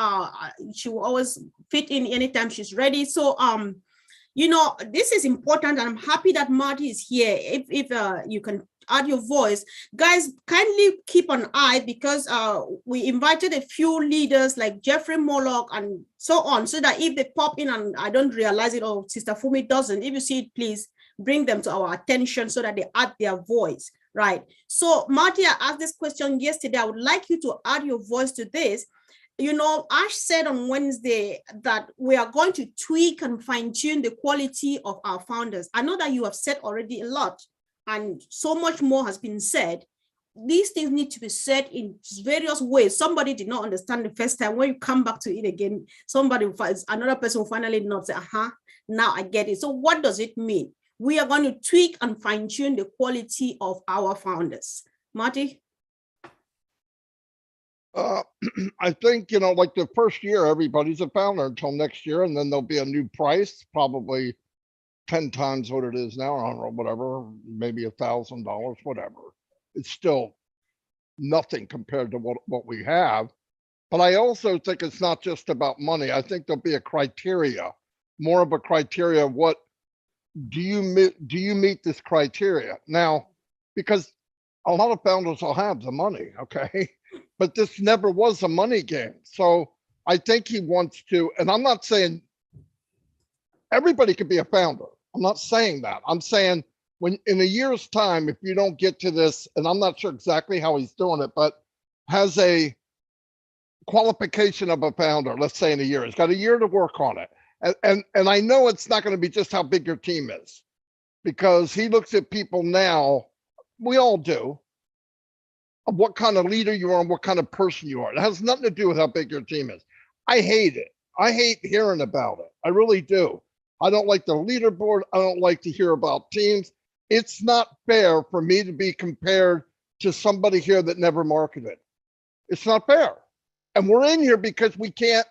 She will always fit in anytime she's ready. So you know, this is important, and I'm happy that Marty is here. If you can add your voice, guys, kindly keep an eye, because we invited a few leaders like Jeffrey Moloch and so on, so that if they pop in and I don't realize it, or Sister Fumi doesn't, if you see it, please bring them to our attention so that they add their voice. Right. So Marty, I asked this question yesterday. I would like you to add your voice to this. You know, Ash said on Wednesday that we are going to tweak and fine tune the quality of our founders. I know that you have said already a lot, and so much more has been said. These things need to be said in various ways. Somebody did not understand the first time. When you come back to it again, another person will finally not say, now I get it. So what does it mean? We are going to tweak and fine tune the quality of our founders. Marty? I think, you know, like the first year, everybody's a founder until next year, and then there'll be a new price, probably 10 times what it is now, I don't know, whatever, maybe $1,000, whatever. It's still nothing compared to what we have. But I also think it's not just about money. I think there'll be a criteria, more of a criteria of what do you meet this criteria? Now, because a lot of founders will have the money, okay? But this never was a money game. So I think he wants to, and I'm not saying everybody could be a founder. I'm not saying that. I'm saying when in a year's time, if you don't get to this, and I'm not sure exactly how he's doing it, but has a qualification of a founder, let's say in a year, he's got a year to work on it. And I know it's not going to be just how big your team is, because he looks at people now, we all do, of what kind of leader you are and what kind of person you are. It has nothing to do with how big your team is. I hate it. I hate hearing about it. I really do. I don't like the leaderboard. I don't like to hear about teams. It's not fair for me to be compared to somebody here that never marketed. It's not fair. And we're in here because we can't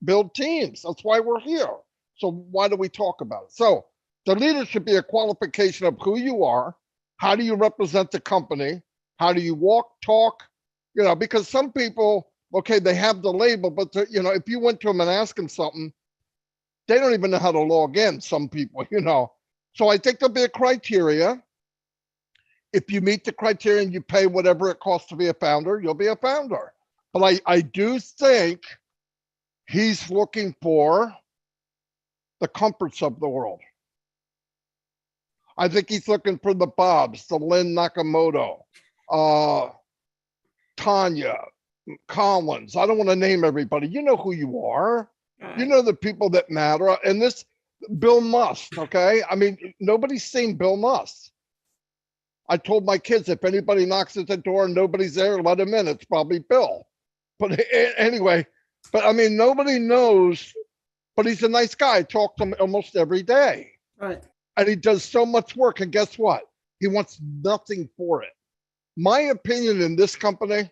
build teams. That's why we're here. So why do we talk about it? So the leader should be a qualification of who you are. How do you represent the company? How do you walk, talk? You know, because some people, okay, they have the label, but you know, if you went to them and asked them something, they don't even know how to log in, some people, you know. So I think there'll be a criteria. If you meet the criteria and you pay whatever it costs to be a founder, you'll be a founder. But I do think he's looking for the comforts of the world. I think he's looking for the Bobs, the Lynn Nakamoto, Tanya, Collins. I don't want to name everybody. You know who you are. You know the people that matter. And this Bill Must, okay? I mean, nobody's seen Bill Must. I told my kids, if anybody knocks at the door and nobody's there, let him in. It's probably Bill. But anyway, but I mean, nobody knows, but he's a nice guy. I talk to him almost every day. Right. And he does so much work. And guess what? He wants nothing for it. My opinion in this company,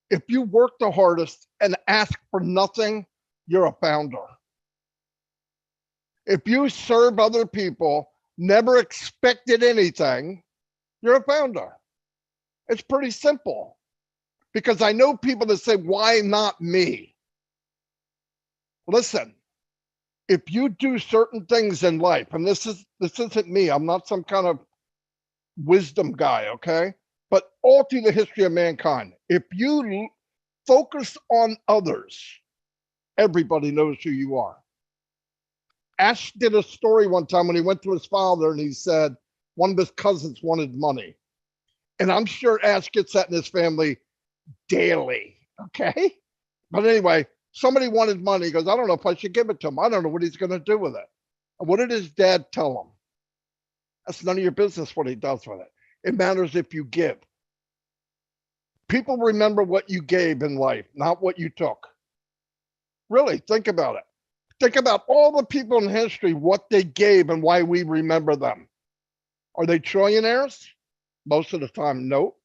if you work the hardest and ask for nothing, you're a founder. If you serve other people, never expected anything, you're a founder. It's pretty simple. Because I know people that say, why not me? Listen, if you do certain things in life, and this isn't me, I'm not some kind of wisdom guy, okay? But all through the history of mankind, if you focus on others, everybody knows who you are. Ash did a story one time when he went to his father and he said one of his cousins wanted money. And I'm sure Ash gets that in his family daily, okay? But anyway, somebody wanted money. He goes, I don't know if I should give it to him. I don't know what he's going to do with it. And what did his dad tell him? That's none of your business what he does with it. It matters if you give. People remember what you gave in life, not what you took. Really, think about it. Think about all the people in history, what they gave and why we remember them. Are they trillionaires? Most of the time, no.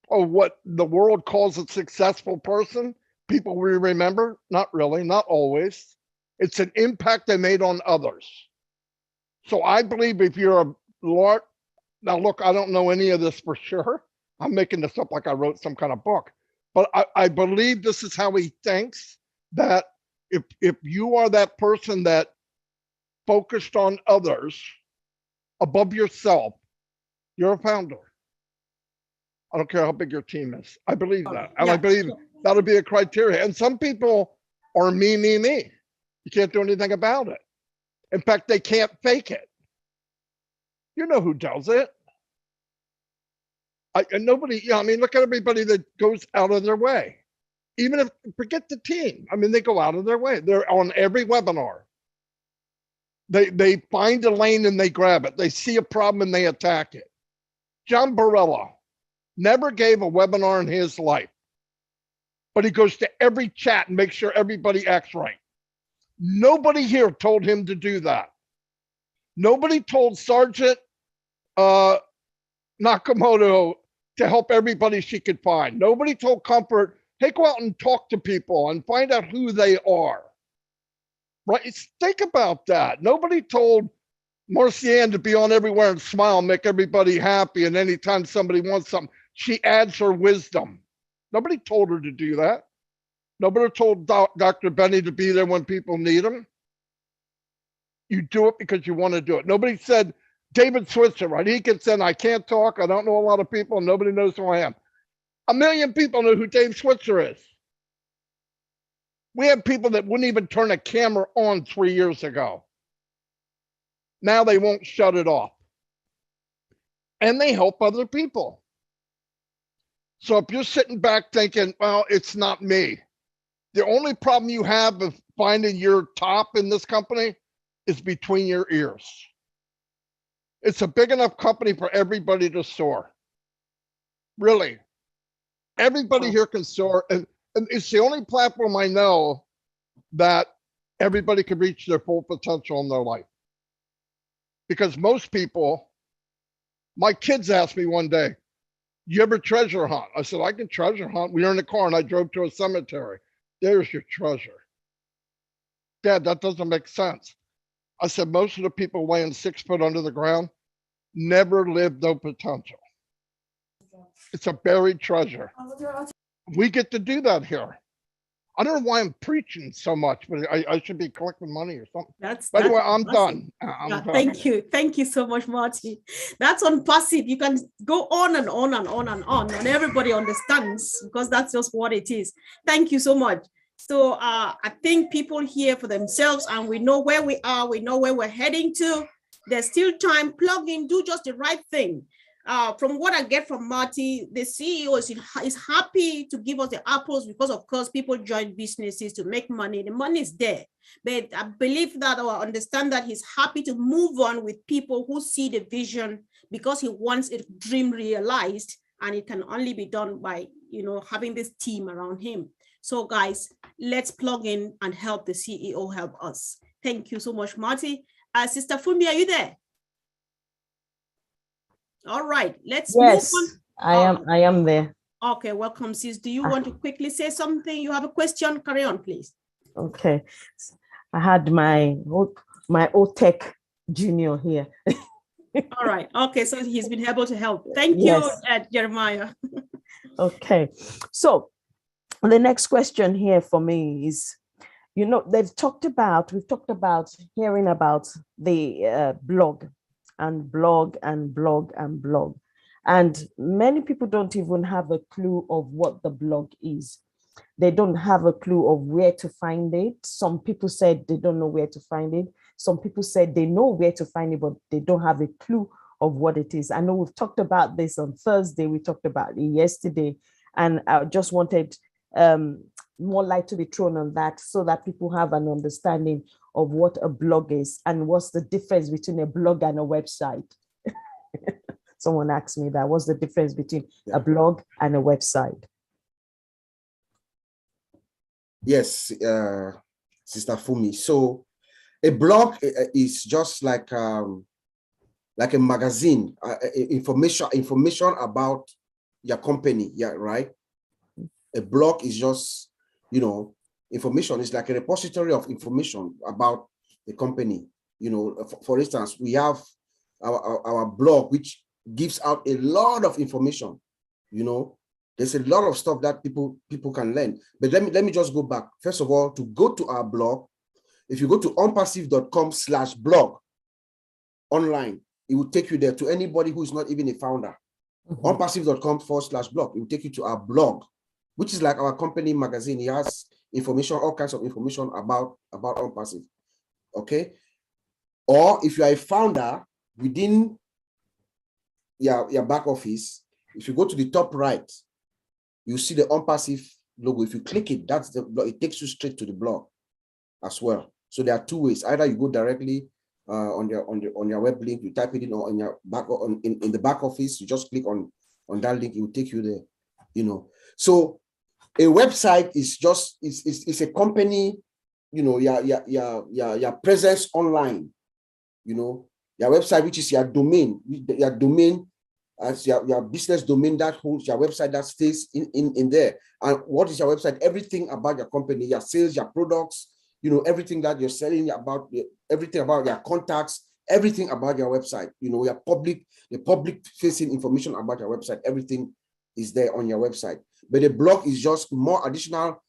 Or what the world calls a successful person, people we remember? Not really, not always. It's an impact they made on others. So I believe if you're a Lord, now look, I don't know any of this for sure. I'm making this up like I wrote some kind of book, but I believe this is how he thinks, that if you are that person that focused on others above yourself, you're a founder. I don't care how big your team is. I believe that. And I believe that'll be a criteria. And some people are me. You can't do anything about it. In fact, they can't fake it. You know who does it. And nobody, I mean, look at everybody that goes out of their way. Even if, forget the team. I mean, they go out of their way. They're on every webinar. They find a lane and they grab it. They see a problem and they attack it. John Barella never gave a webinar in his life, but he goes to every chat and makes sure everybody acts right. Nobody here told him to do that. Nobody told Sergeant Nakamoto to help everybody she could find. Nobody told Comfort, hey, go out and talk to people and find out who they are. Right? Think about that. Nobody told Marcianne to be on everywhere and smile, make everybody happy. And anytime somebody wants something, she adds her wisdom. Nobody told her to do that. Nobody told Dr. Benny to be there when people need him. You do it because you want to do it. Nobody said, David Switzer, right? He gets in, I can't talk. I don't know a lot of people. Nobody knows who I am. 1 million people know who Dave Switzer is. We have people that wouldn't even turn a camera on 3 years ago. Now they won't shut it off. And they help other people. So if you're sitting back thinking, well, it's not me. The only problem you have with finding your top in this company is between your ears. It's a big enough company for everybody to soar. Really. Everybody here can soar. And it's the only platform I know that everybody can reach their full potential in their life. Because most people, my kids asked me one day, you ever treasure hunt? I said, I can treasure hunt. We were in the car and I drove to a cemetery. There's your treasure. Dad, that doesn't make sense. I said, most of the people weighing 6 foot under the ground never lived no potential. It's a buried treasure. We get to do that here. I don't know why I'm preaching so much, but I should be collecting money or something. By the way, I'm done. I'm done. Thank you. Thank you so much, Marty. That's ONPASSIVE. You can go on and on and on and on, and everybody understands because that's just what it is. Thank you so much. So I think people hear for themselves and we know where we are. We know where we're heading to. There's still time. Plug in, do just the right thing. From what I get from Marty, the CEO is happy to give us the apples because, of course, people join businesses to make money. The money is there. But I believe that or understand that he's happy to move on with people who see the vision because he wants a dream realized, and it can only be done by, having this team around him. So guys, let's plug in and help the CEO help us. Thank you so much, Marty. Sister Fumi, are you there? All right, let's move on. I am there. Okay, welcome, sis. Do you want to quickly say something? You have a question? Carry on, please. Okay. I had my old tech junior here. All right. Okay, so he's been able to help. Thank you, Jeremiah. Okay. So the next question here for me is, You know, we've talked about hearing about the blog and blog and blog and blog. And many people don't even have a clue of what the blog is. They don't have a clue of where to find it. Some people said they don't know where to find it. Some people said they know where to find it, but they don't have a clue of what it is. I know we've talked about this on Thursday. We talked about it yesterday. And I just wanted more light to be thrown on that so that people have an understanding of what a blog is and what's the difference between a blog and a website. Someone asked me that. What's the difference between a blog and a website? Yes, Sister Fumi. So a blog is just like a magazine, information about your company. Yeah, right. A blog is just, you know, information. It's like a repository of information about the company. You know, for instance, we have our blog, which gives out a lot of information. You know, there's a lot of stuff that people can learn. But let me just go back. First of all, to go to our blog, if you go to onpassive.com/blog online, it will take you there to anybody who is not even a founder. Onpassive.com/blog, it will take you to our blog, which is like our company magazine. It has information, all kinds of information about ONPASSIVE. Okay. Or if you are a founder within your back office, if you go to the top right, you see the ONPASSIVE logo. If you click it, that's the blog. It takes you straight to the blog as well. So there are two ways. Either you go directly on your web link, you type it in, or in your in the back office, you just click on that link, it will take you there. You know, so a website is just it's a company, you know, your presence online, you know, your website, which is your domain, as your business domain that holds your website, that stays in there. And what is your website? Everything about your company, your sales, your products, you know, everything that you're selling, about everything about your contacts, everything about your website, you know, the public facing information about your website, everything is there on your website. But the blog is just more additional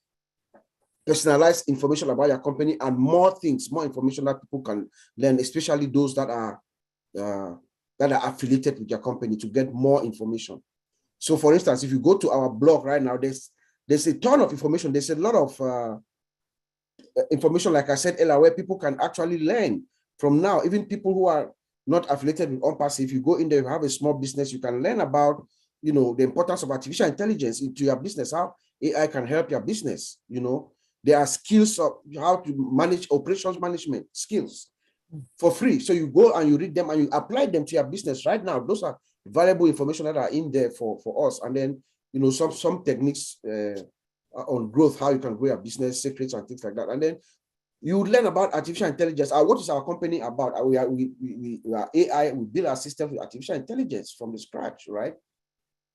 personalized information about your company and more things, more information that people can learn, especially those that are affiliated with your company, to get more information. So for instance, if you go to our blog right now, there's a ton of information. There's a lot of information, like I said earlier, where people can actually learn from now. Even people who are not affiliated with ONPASSIVE, if you go in there, you have a small business, you can learn about, you know, the importance of artificial intelligence into your business, how AI can help your business. You know, there are skills of how to manage operations management skills for free. So you go and you read them and you apply them to your business right now. Those are valuable information that are in there for us. And then, you know, some techniques on growth, how you can grow your business, secrets and things like that. And then you learn about artificial intelligence. What is our company about? We are AI. We build our system with artificial intelligence from the scratch, right?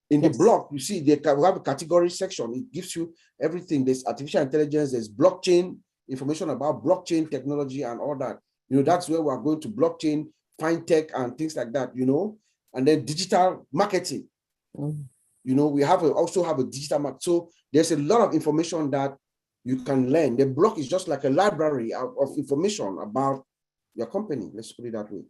In the blog, you see, we have a category section. It gives you everything. There's artificial intelligence, there's blockchain, information about blockchain technology and all that. You know, that's where we're going to blockchain, fintech, and things like that, you know, and then digital marketing. You know, we also have a digital market. So there's a lot of information that you can learn. The blog is just like a library of information about your company. Let's put it that way.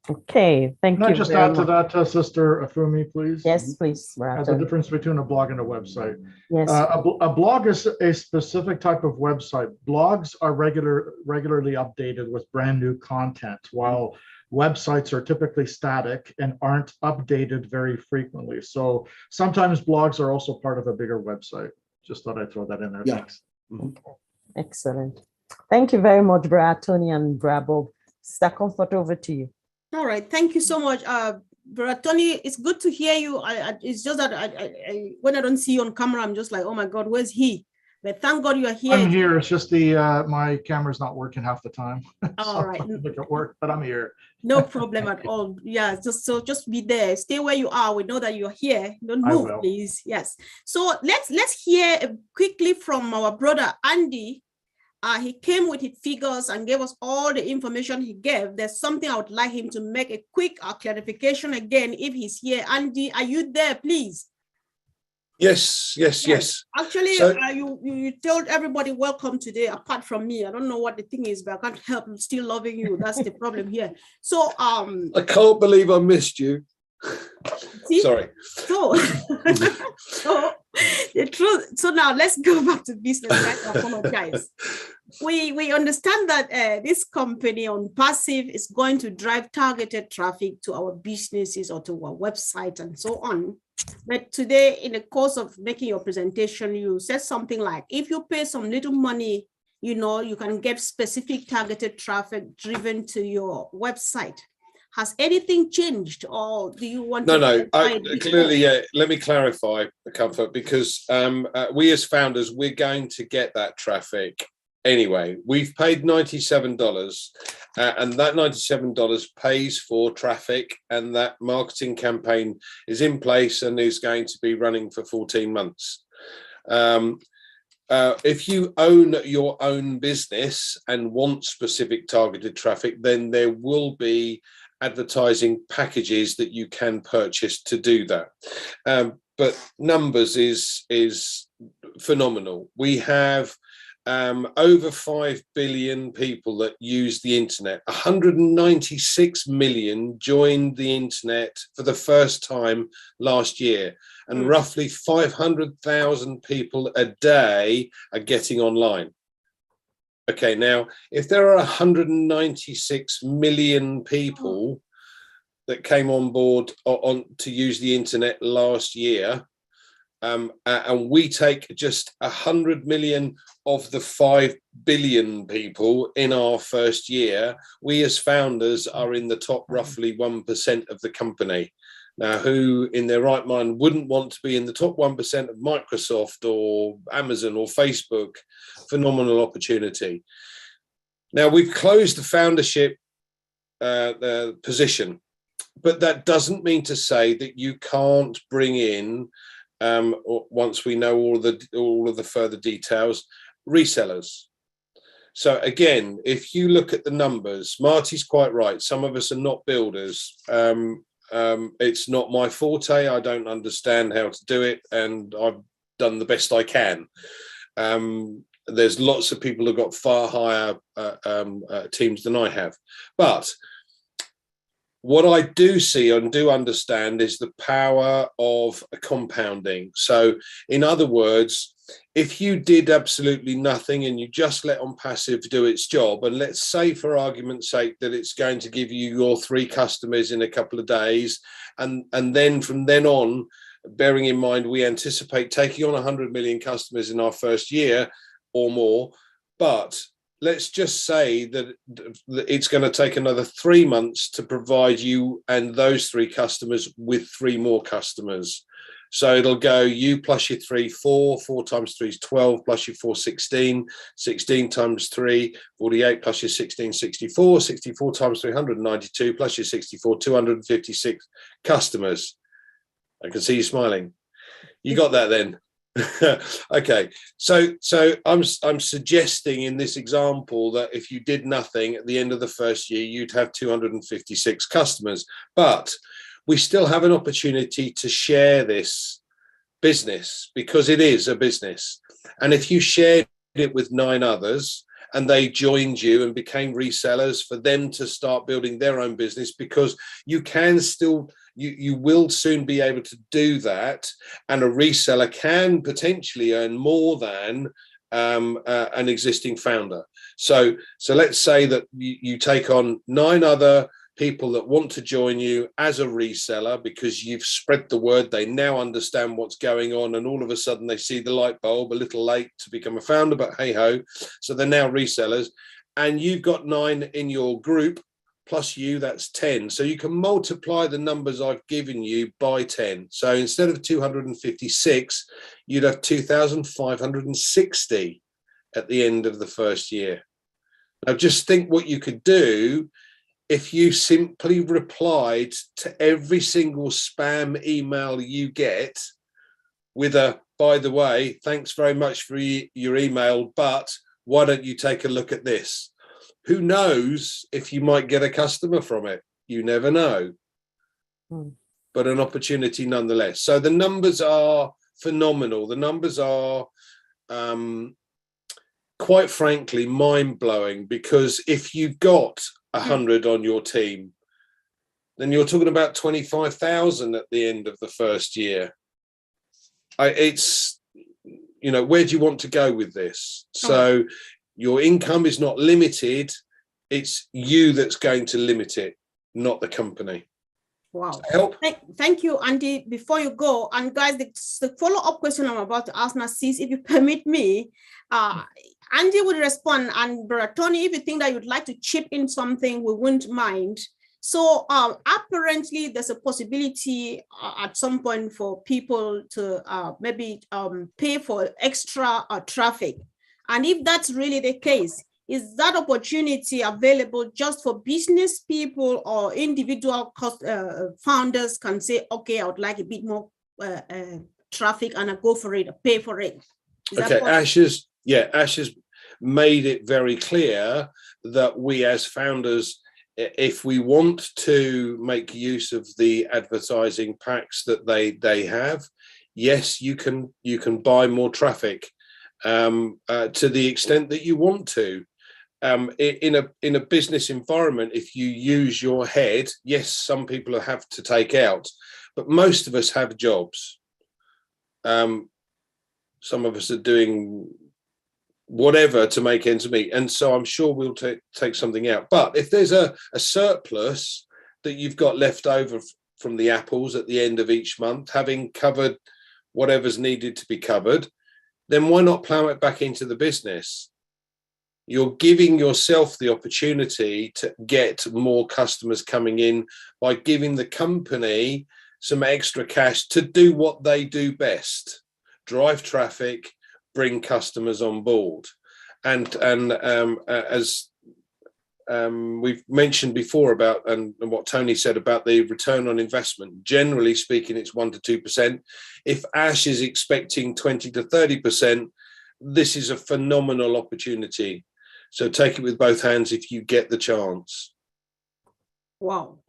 Okay, thank you. Can I just add to that, Sister Afumi, please? Yes, please. As a difference between a blog and a website. Yes. A blog is a specific type of website. Blogs are regularly updated with brand new content, while websites are typically static and aren't updated very frequently. So sometimes blogs are also part of a bigger website. Just thought I'd throw that in there. Yeah. Thanks. Okay. Excellent. Thank you very much, Brad Tony and Brad Bob. Sister Comfort, over to you. All right, thank you so much, Brother Tony. It's good to hear you. It's just that when I don't see you on camera, I'm just like, oh my God, where's he? But thank God you are here. I'm here. It's just my camera's not working half the time. All right, make it work, but I'm here. No problem at all. Yeah, just be there. Stay where you are. We know that you're here. Don't move, please. Yes. So let's hear quickly from our brother Andy. He came with his figures and gave us all the information he gave. There's something I would like him to make a quick clarification again if he's here. Andy, are you there, please? Yes. Actually, So- you told everybody welcome today, apart from me. I don't know what the thing is, but I can't help still loving you. That's the problem here. So I can't believe I missed you. see? Sorry. So, so the truth. So now let's go back to business. Right? I apologize. We understand that this company ONPASSIVE is going to drive targeted traffic to our businesses or to our website and so on. But today, in the course of making your presentation, you said something like, if you pay some little money, you can get specific targeted traffic driven to your website. Has anything changed, or do you want No, clearly, yeah. Let me clarify, Comfort, because we as founders, we're going to get that traffic anyway. We've paid $97, and that $97 pays for traffic, and that marketing campaign is in place and is going to be running for 14 months. If you own your own business and want specific targeted traffic, then there will be advertising packages that you can purchase to do that. But numbers is phenomenal. We have over 5 billion people that use the internet. 196 million joined the internet for the first time last year, and roughly 500,000 people a day are getting online. Okay, now, if there are 196 million people that came on board to use the internet last year, and we take just 100 million of the 5 billion people in our first year, we as founders are in the top roughly 1% of the company. Now, who in their right mind wouldn't want to be in the top 1% of Microsoft or Amazon or Facebook? Phenomenal opportunity. Now, we've closed the foundership position, but that doesn't mean to say that you can't bring in, once we know all of the further details, resellers. So again, if you look at the numbers, Marty's quite right. Some of us are not builders. It's not my forte. I don't understand how to do it, and I've done the best I can. There's lots of people who've got far higher teams than I have. But what I do see and do understand is the power of compounding. So in other words, if you did absolutely nothing and you just let ONPASSIVE do its job, and let's say for argument's sake that it's going to give you your 3 customers in a couple of days, and then from then on, bearing in mind we anticipate taking on 100 million customers in our first year or more, but let's just say that it's going to take another 3 months to provide you and those 3 customers with 3 more customers. So it'll go you plus your 3, 4 times 3 is 12, plus your 4, 16 times 3, 48, plus your 16, 64 times 392, plus your 64, 256 customers. I can see you smiling. You got that then? Okay, so I'm suggesting in this example that if you did nothing at the end of the first year, you'd have 256 customers, but we still have an opportunity to share this business because it is a business. And if you shared it with 9 others and they joined you and became resellers, for them to start building their own business, because you can still, you will soon be able to do that, and a reseller can potentially earn more than an existing founder. So let's say that you take on 9 other people that want to join you as a reseller because you've spread the word. They now understand what's going on, and all of a sudden they see the light bulb, a little late to become a founder, but hey ho. So they're now resellers, and you've got 9 in your group plus you, that's 10. So you can multiply the numbers I've given you by 10. So instead of 256, you'd have 2,560 at the end of the first year. Now just think what you could do if you simply replied to every single spam email you get with a, by the way, thanks very much for your email, but why don't you take a look at this? Who knows if you might get a customer from it? You never know, but an opportunity nonetheless. So the numbers are phenomenal. The numbers are, quite frankly, mind-blowing, because if you've got 100 on your team, then you're talking about 25,000 at the end of the first year. It's, you know, where do you want to go with this? So your income is not limited. It's you that's going to limit it, not the company. Wow. Help. Thank you, Andy. Before you go, and guys, the follow-up question I'm about to ask now, sis, if you permit me, Andy will respond, and Brother Tony, if you think that you'd like to chip in something, we wouldn't mind. So apparently there's a possibility at some point for people to maybe pay for extra traffic. And if that's really the case, is that opportunity available just for business people, or individual founders can say, okay, I would like a bit more traffic and I go for it, pay for it? Okay, Ash has made it very clear that we as founders, if we want to make use of the advertising packs that they have, yes, you can buy more traffic to the extent that you want to. In a business environment, if you use your head, yes, some people have to take out, but most of us have jobs. Some of us are doing whatever to make ends meet, and so I'm sure we'll take something out. But if there's a surplus that you've got left over from the apples at the end of each month, having covered whatever's needed to be covered, then why not plow it back into the business? You're giving yourself the opportunity to get more customers coming in by giving the company some extra cash to do what they do best: drive traffic, bring customers on board. And as we've mentioned before about, and what Tony said about the return on investment, generally speaking, it's 1 to 2%. If Ash is expecting 20 to 30%, this is a phenomenal opportunity. So take it with both hands if you get the chance. Wow.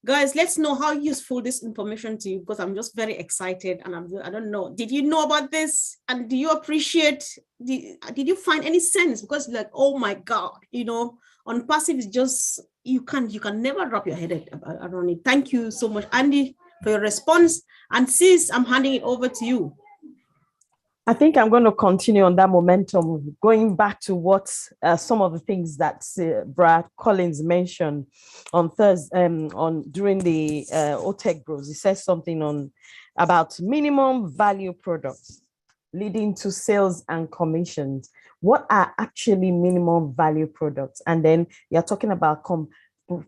Guys, let's know how useful this information to you, because I'm just very excited, and I don't know. Did you know about this? And do you appreciate, did you find any sense? Because like, oh my God, you know, ONPASSIVE is just, you can never wrap your head around it. Thank you so much, Andy, for your response. And sis, I'm handing it over to you. I think I'm going to continue on that momentum, going back to what some of the things that Brad Collins mentioned on Thursday, during the OTech Bros. He says something about minimum value products leading to sales and commissions. What are actually minimum value products? And then you're talking about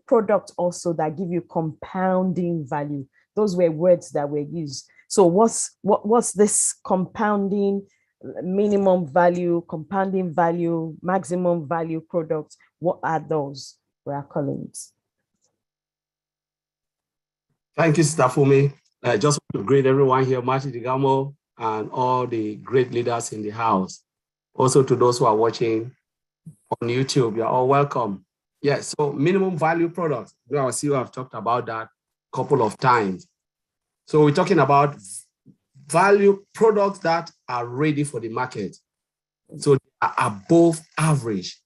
products also that give you compounding value. Those were words that were used. So what's this compounding, minimum value, compounding value, maximum value products? What are those, Brad Collins? Thank you, Sister Fumi. I just want to greet everyone here, Marty Digamo, and all the great leaders in the house. Also to those who are watching on YouTube, you're all welcome. Yes, so minimum value products. I see you have talked about that a couple of times. So we're talking about value products that are ready for the market. So they are above average.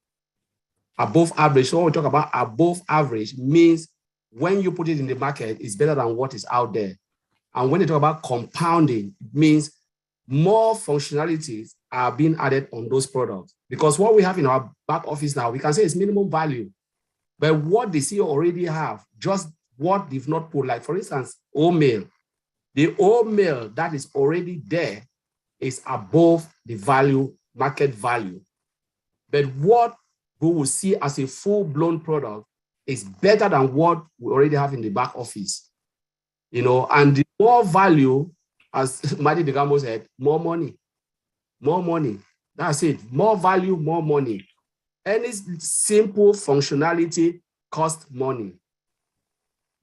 Above average. So when we talk about above average, means when you put it in the market, it's better than what is out there. And when you talk about compounding, it means more functionalities are being added on those products. Because what we have in our back office now, we can say it's minimum value. But what the CEO already have, just what they've not put, like for instance, mail. The old mail that is already there is above the value, market value. But what we will see as a full-blown product is better than what we already have in the back office. You know, and the more value, as Marty Digamo said, more money. More money. That's it. More value, more money. Any simple functionality costs money.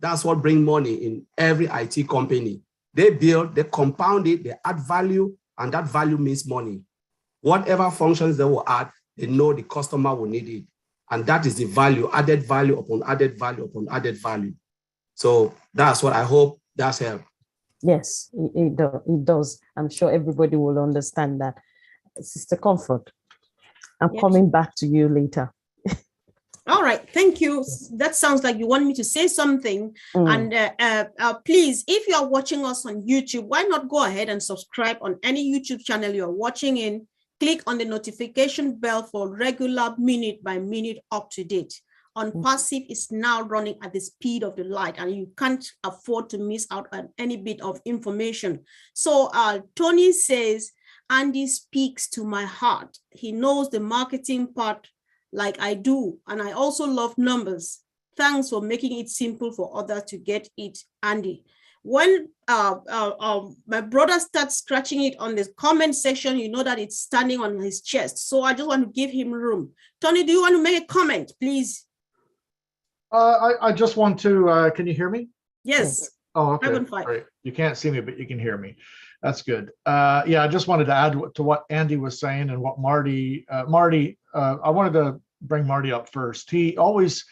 That's what brings money in every IT company. They build, they compound it, they add value, and that value means money. Whatever functions they will add, they know the customer will need it. And that is the value, added value upon added value upon added value. So that's what I hope that's helped. Yes, it does. I'm sure everybody will understand that. Sister Comfort, I'm Yes. coming back to you later. All right, thank you. That sounds like you want me to say something. And please, if you are watching us on YouTube, why not go ahead and subscribe on any YouTube channel you're watching in? Click on the notification bell for regular minute-by-minute up-to-date. ONPASSIVE is now running at the speed of the light, and you can't afford to miss out on any bit of information. So Tony says, Andy speaks to my heart. He knows the marketing part like I do, and I also love numbers. Thanks for making it simple for others to get it, Andy. When my brother starts scratching it on the comment section, you know that it's standing on his chest. So I just want to give him room. Tony, do you want to make a comment, please? I just want to, can you hear me? Yes. Oh, okay, 5-on-5. great. You can't see me, but you can hear me. That's good. Yeah, I just wanted to add to what Andy was saying and what Marty, I wanted to bring Marty up first. He always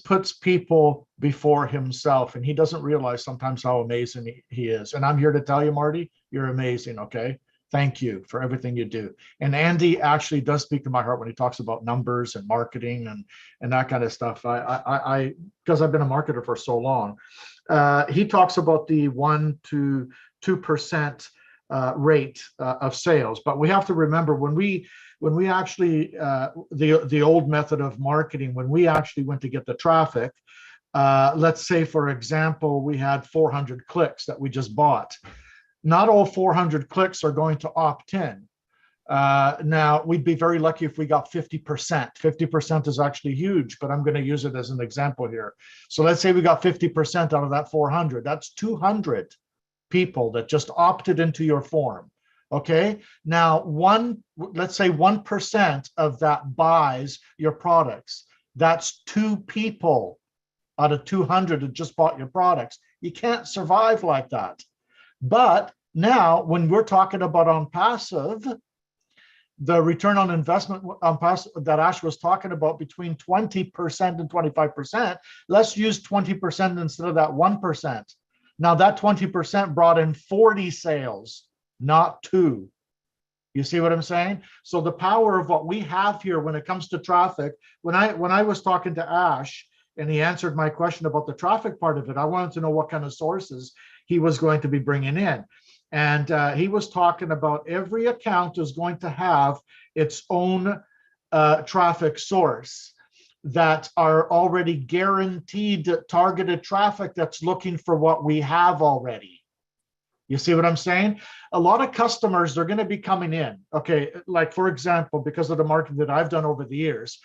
puts people before himself, and he doesn't realize sometimes how amazing he is. And I'm here to tell you, Marty, you're amazing, okay? Thank you for everything you do. And Andy actually does speak to my heart when he talks about numbers and marketing and that kind of stuff. Because I've been a marketer for so long. He talks about the 1 to 2% rate of sales, but we have to remember when we actually the old method of marketing, when we actually went to get the traffic, let's say for example we had 400 clicks that we just bought. Not all 400 clicks are going to opt in. Now, we'd be very lucky if we got 50%. 50% is actually huge, but I'm going to use it as an example here. So let's say we got 50% out of that 400. That's 200 people that just opted into your form. Okay. Now, let's say 1% of that buys your products. That's 2 people out of 200 that just bought your products. You can't survive like that. But now, when we're talking about ONPASSIVE, the return on investment that Ash was talking about between 20% and 25%, let's use 20% instead of that 1%. Now, that 20% brought in 40 sales, not 2. You see what I'm saying? So the power of what we have here when it comes to traffic, when I was talking to Ash, and he answered my question about the traffic part of it, I wanted to know what kind of sources he was going to be bringing in. And he was talking about every account is going to have its own traffic source that are already guaranteed targeted traffic that's looking for what we have already. You see what I'm saying? A lot of customers, they're going to be coming in. Okay, like for example, because of the marketing that I've done over the years,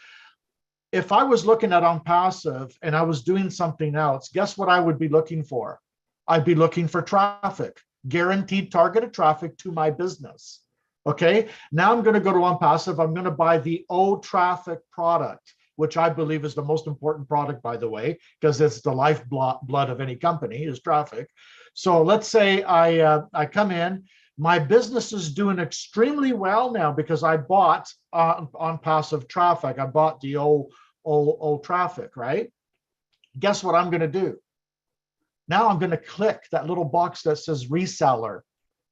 if I was looking at ONPASSIVE and I was doing something else, guess what I would be looking for? I'd be looking for traffic, guaranteed targeted traffic to my business. Okay, now I'm going to go to ONPASSIVE. I'm going to buy the O traffic product, which I believe is the most important product, by the way, because it's the lifeblood of any company is traffic. So let's say I come in, my business is doing extremely well now because I bought ONPASSIVE traffic. I bought the O traffic, right? Guess what I'm going to do? Now I'm going to click that little box that says reseller,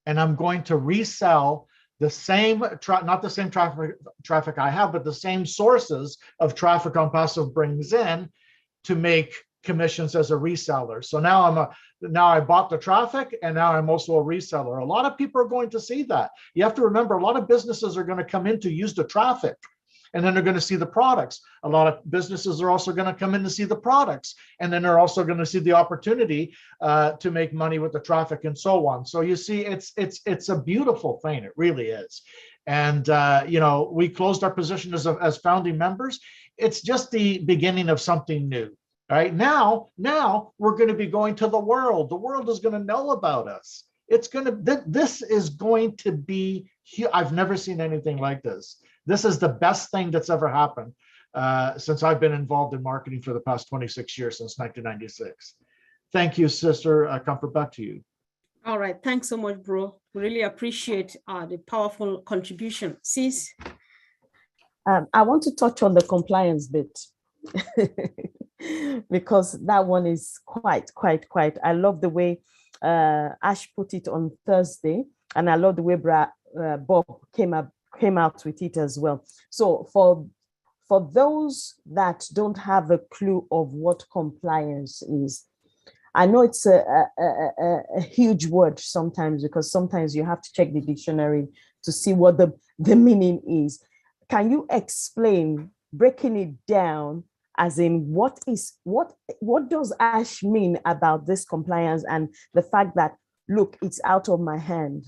and I'm going to resell the same, not the same traffic I have, but the same sources of traffic ONPASSIVE brings in to make commissions as a reseller. So now I bought the traffic, and now I'm also a reseller. A lot of people are going to see that. You have to remember, a lot of businesses are going to come in to use the traffic, and then they're going to see the products. A lot of businesses are also going to come in to see the products, and then they're also going to see the opportunity to make money with the traffic and so on. So you see, it's a beautiful thing. It really is. And you know, we closed our position as founding members. It's just the beginning of something new. Right now we're going to be going to the world. The world is going to know about us. It's going to. This is going to be. I've never seen anything like this. This is the best thing that's ever happened since I've been involved in marketing for the past 26 years, since 1996. Thank you, Sister Comfort. Back to you. All right. Thanks so much, bro. Really appreciate the powerful contribution. Sis? I want to touch on the compliance bit because that one is quite. I love the way Ash put it on Thursday, and I love the way Bob came out with it as well. So for those that don't have a clue of what compliance is, I know it's a huge word sometimes, because sometimes you have to check the dictionary to see what the meaning is. Can you explain, breaking it down, as in what does Ash mean about this compliance, and the fact that, look, it's out of my hand.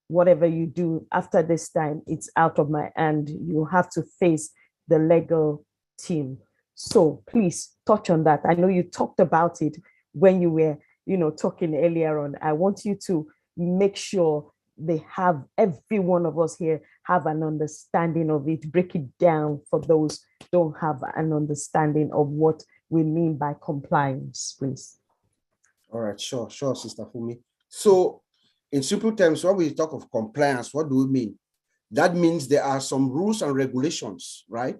Whatever you do after this time, it's out of my hand. You have to face the legal team. So please touch on that. I know you talked about it when you were, talking earlier on. I want you to make sure every one of us here have an understanding of it. Break it down for those who don't have an understanding of what we mean by compliance, please. All right, sure, Sister Fumi. So in simple terms, when we talk of compliance, what do we mean? That means there are some rules and regulations, right?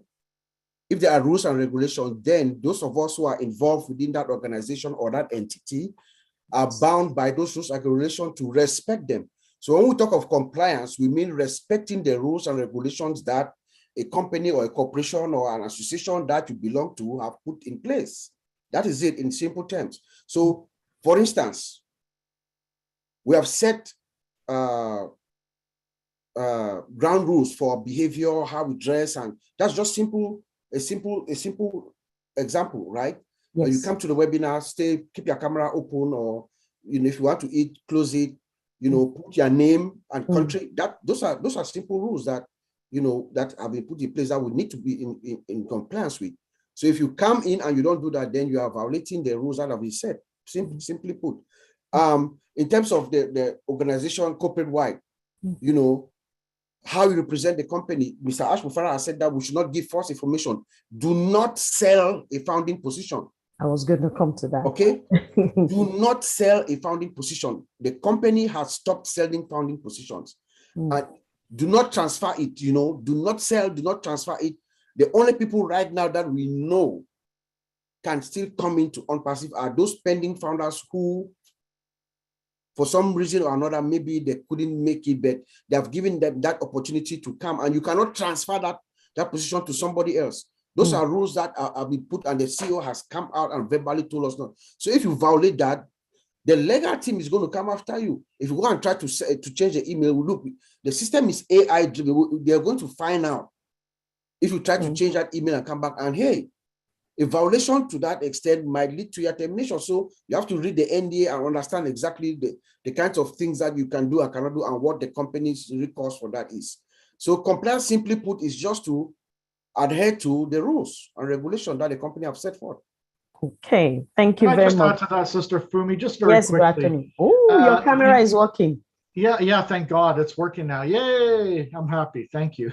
If there are rules and regulations, then those of us who are involved within that organization or that entity are bound by those rules and regulations to respect them. So when we talk of compliance, we mean respecting the rules and regulations that a company or a corporation or an association that you belong to have put in place. That is it in simple terms. So for instance, we have set ground rules for behavior, how we dress, and that's just a simple example, right? Yes. When you come to the webinar, keep your camera open, or if you want to eat, close it. Put your name and country. Those are simple rules that that have been put in place that we need to be in compliance with. So if you come in and you don't do that, then you are violating the rules that have been set. Simply put. In terms of the organization corporate-wide, how you represent the company, Mr. Ash Mufara has said that we should not give false information. Do not sell a founding position. I was going to come to that. Okay. Do not sell a founding position. The company has stopped selling founding positions. And do not transfer it, do not sell, do not transfer it. The only people right now that we know can still come into ONPASSIVE are those pending founders who, for some reason or another, maybe they couldn't make it, but they have given them that opportunity to come, and you cannot transfer that position to somebody else. Those are rules that have been put, and the CEO has come out and verbally told us not. So if you violate that, the legal team is going to come after you. If you go and try to change the email, look, the system is AI driven. They're going to find out if you try to change that email and come back, and hey, a violation to that extent might lead to your termination. So you have to read the NDA and understand exactly the kinds of things that you can do and cannot do, and what the company's recourse for that is. So compliance, simply put, is just to adhere to the rules and regulations that the company have set forth. Okay, thank you very much. Can I just add to that, Sister Fumi, just very quickly? Yes, Bratoni. Oh, your camera is working. Yeah, thank God it's working now. Yay, I'm happy. Thank you.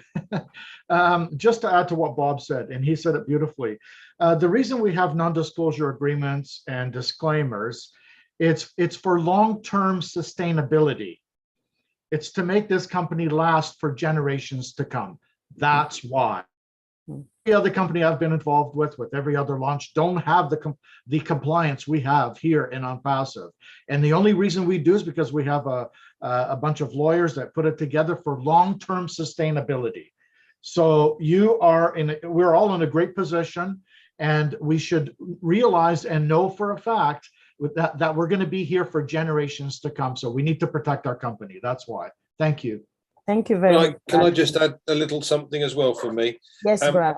Just to add to what Bob said, and he said it beautifully. The reason we have non-disclosure agreements and disclaimers, it's for long-term sustainability. It's to make this company last for generations to come. That's why. Every other company I've been involved with every other launch, don't have the compliance we have here in ONPASSIVE. And the only reason we do is because we have a bunch of lawyers that put it together for long-term sustainability. So we're all in a great position, and we should realize and know for a fact that we're going to be here for generations to come. So we need to protect our company. That's why. Thank you. Thank you very much. Can I just add a little something as well for me? Yes, Brad.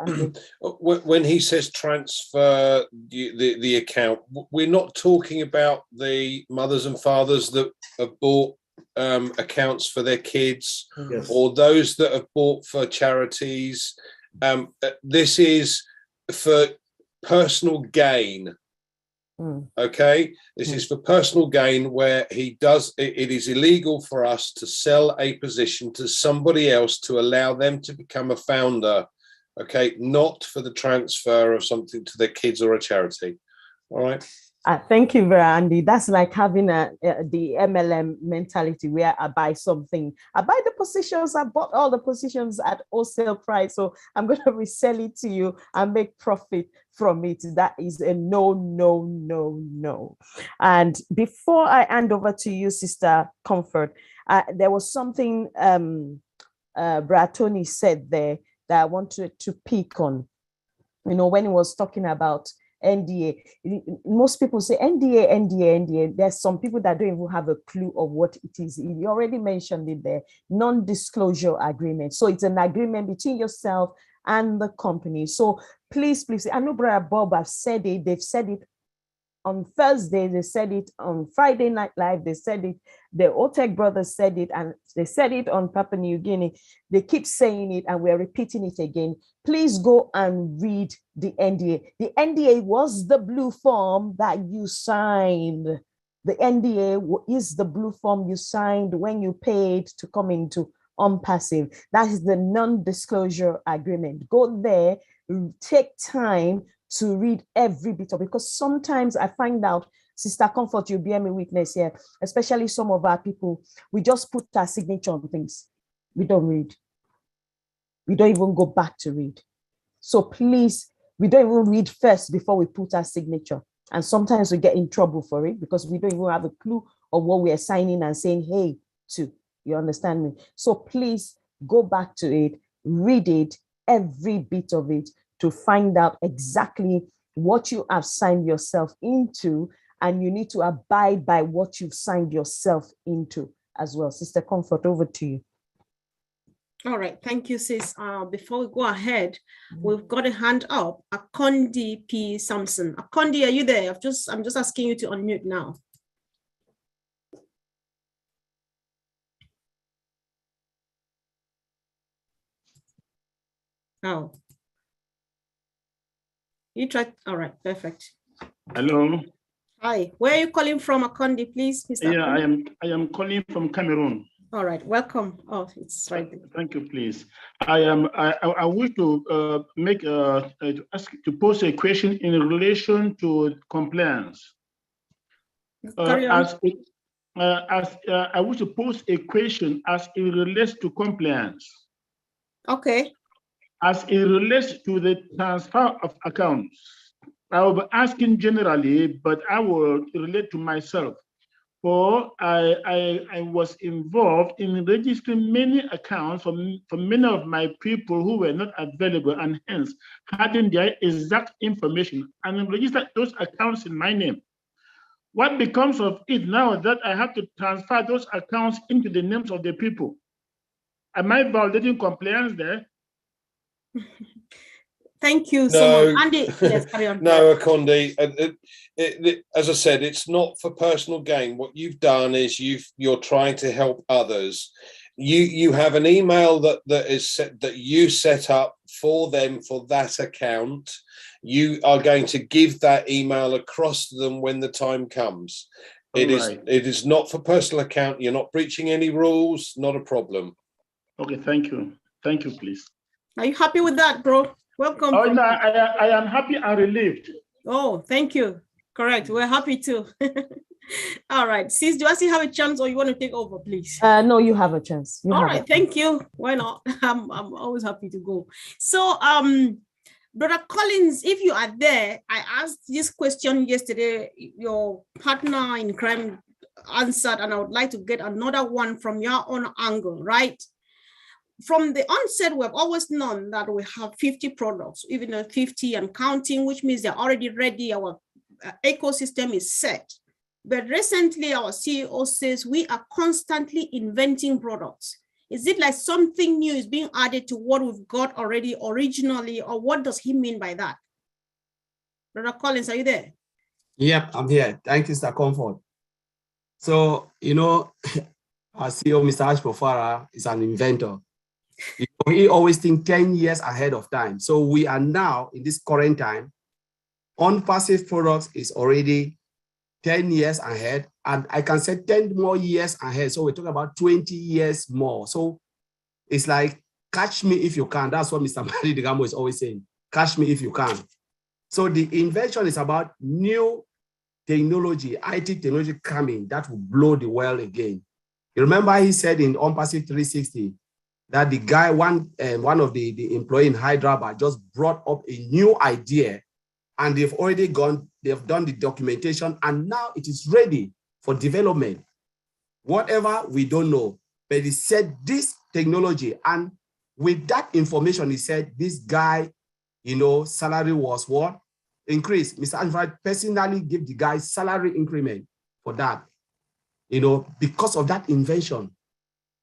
When he says transfer the account, we're not talking about the mothers and fathers that have bought accounts for their kids, or those that have bought for charities. This is for personal gain. Okay, this is for personal gain, where it is illegal for us to sell a position to somebody else to allow them to become a founder. Okay, not for the transfer of something to their kids or a charity. All right. Thank you, very Andy. That's like having the MLM mentality where I buy something. I buy the positions, I bought all the positions at wholesale price. So I'm going to resell it to you and make profit from it. That is a no, no, no, no. And before I hand over to you, Sister Comfort, there was something Brad Tony said there that I wanted to pick on. You know, when he was talking about NDA, most people say NDA, NDA, NDA. There's some people that don't even have a clue of what it is. You already mentioned it there, non-disclosure agreement. So it's an agreement between yourself and the company. So please, I know Brother Bob have said it, they've said it on Thursday, they said it on Friday Night Live, they said it, the Otech brothers said it, and they said it on Papua New Guinea. They keep saying it and we're repeating it again. Please go and read the NDA. The NDA was the blue form that you signed. The NDA is the blue form you signed when you paid to come into ONPASSIVE. That is the non-disclosure agreement. Go there, take time to read every bit of it, because sometimes I find out, Sister Comfort, you'll bear me witness here, especially some of our people, we just put our signature on things. We don't read. We don't even go back to read. So please, we don't even read first before we put our signature. And sometimes we get in trouble for it because we don't even have a clue of what we are signing and saying, hey, to. You understand me? So please go back to it, read it, every bit of it, to find out exactly what you have signed yourself into, and you need to abide by what you've signed yourself into as well. Sister Comfort, over to you. All right, thank you, sis. Before we go ahead, we've got a hand up, Akondi P. Sampson. Akondi, are you there? I'm just asking you to unmute now. Oh. You tried. All right, perfect. Hello. Hi, where are you calling from, Akondi, please, Mr. Yeah, Akondi? I am calling from Cameroon. All right, welcome. Oh, it's right there. Thank you, please. I wish to to pose a question in relation to compliance. Carry on. I wish to pose a question as it relates to compliance. Okay. As it relates to the transfer of accounts, I will be asking generally, but I will relate to myself. For I was involved in registering many accounts for many of my people who were not available and hence having their exact information and registered those accounts in my name. What becomes of it now that I have to transfer those accounts into the names of the people? Am I violating compliance there? Thank you so much. Andy, yes, carry on. No, Akondi, as I said, it's not for personal gain. What you've done is you're trying to help others. You have an email that you set up for them for that account. You are going to give that email across to them when the time comes. It is not for personal account. You're not breaching any rules. Not a problem. Okay, thank you. Thank you, please. Are you happy with that, bro? Welcome. Oh, no, I am happy and relieved. Oh, thank you. Correct. We're happy too. All right. Sis, do I still have a chance or you want to take over, please? No, you have a chance. All right. Thank you. Why not? I'm always happy to go. So, Brother Collins, if you are there, I asked this question yesterday, your partner in crime answered, and I would like to get another one from your own angle, right? From the onset, we've always known that we have 50 products, even though 50 and counting, which means they're already ready. Our ecosystem is set. But recently, our CEO says we are constantly inventing products. Is it like something new is being added to what we've got already originally, or what does he mean by that? Brother Collins, are you there? Yep, I'm here. Thank you, Mr. Comfort. So, our CEO, Mr. Ashpofara, is an inventor. He always thinks 10 years ahead of time. So we are now in this current time, ONPASSIVE products is already 10 years ahead, and I can say 10 more years ahead. So we're talking about 20 years more. So it's like, catch me if you can. That's what Mr. Madi Digamo is always saying. Catch me if you can. So the invention is about new technology, IT technology coming that will blow the world again. You remember he said in ONPASSIVE 360 that the guy, one of the employee in Hyderabad just brought up a new idea, and they've done the documentation, and now it is ready for development. Whatever, we don't know, but he said this technology, and with that information, he said this guy, salary was what? Increased. Mr. Ashford personally gave the guy salary increment for that, because of that invention.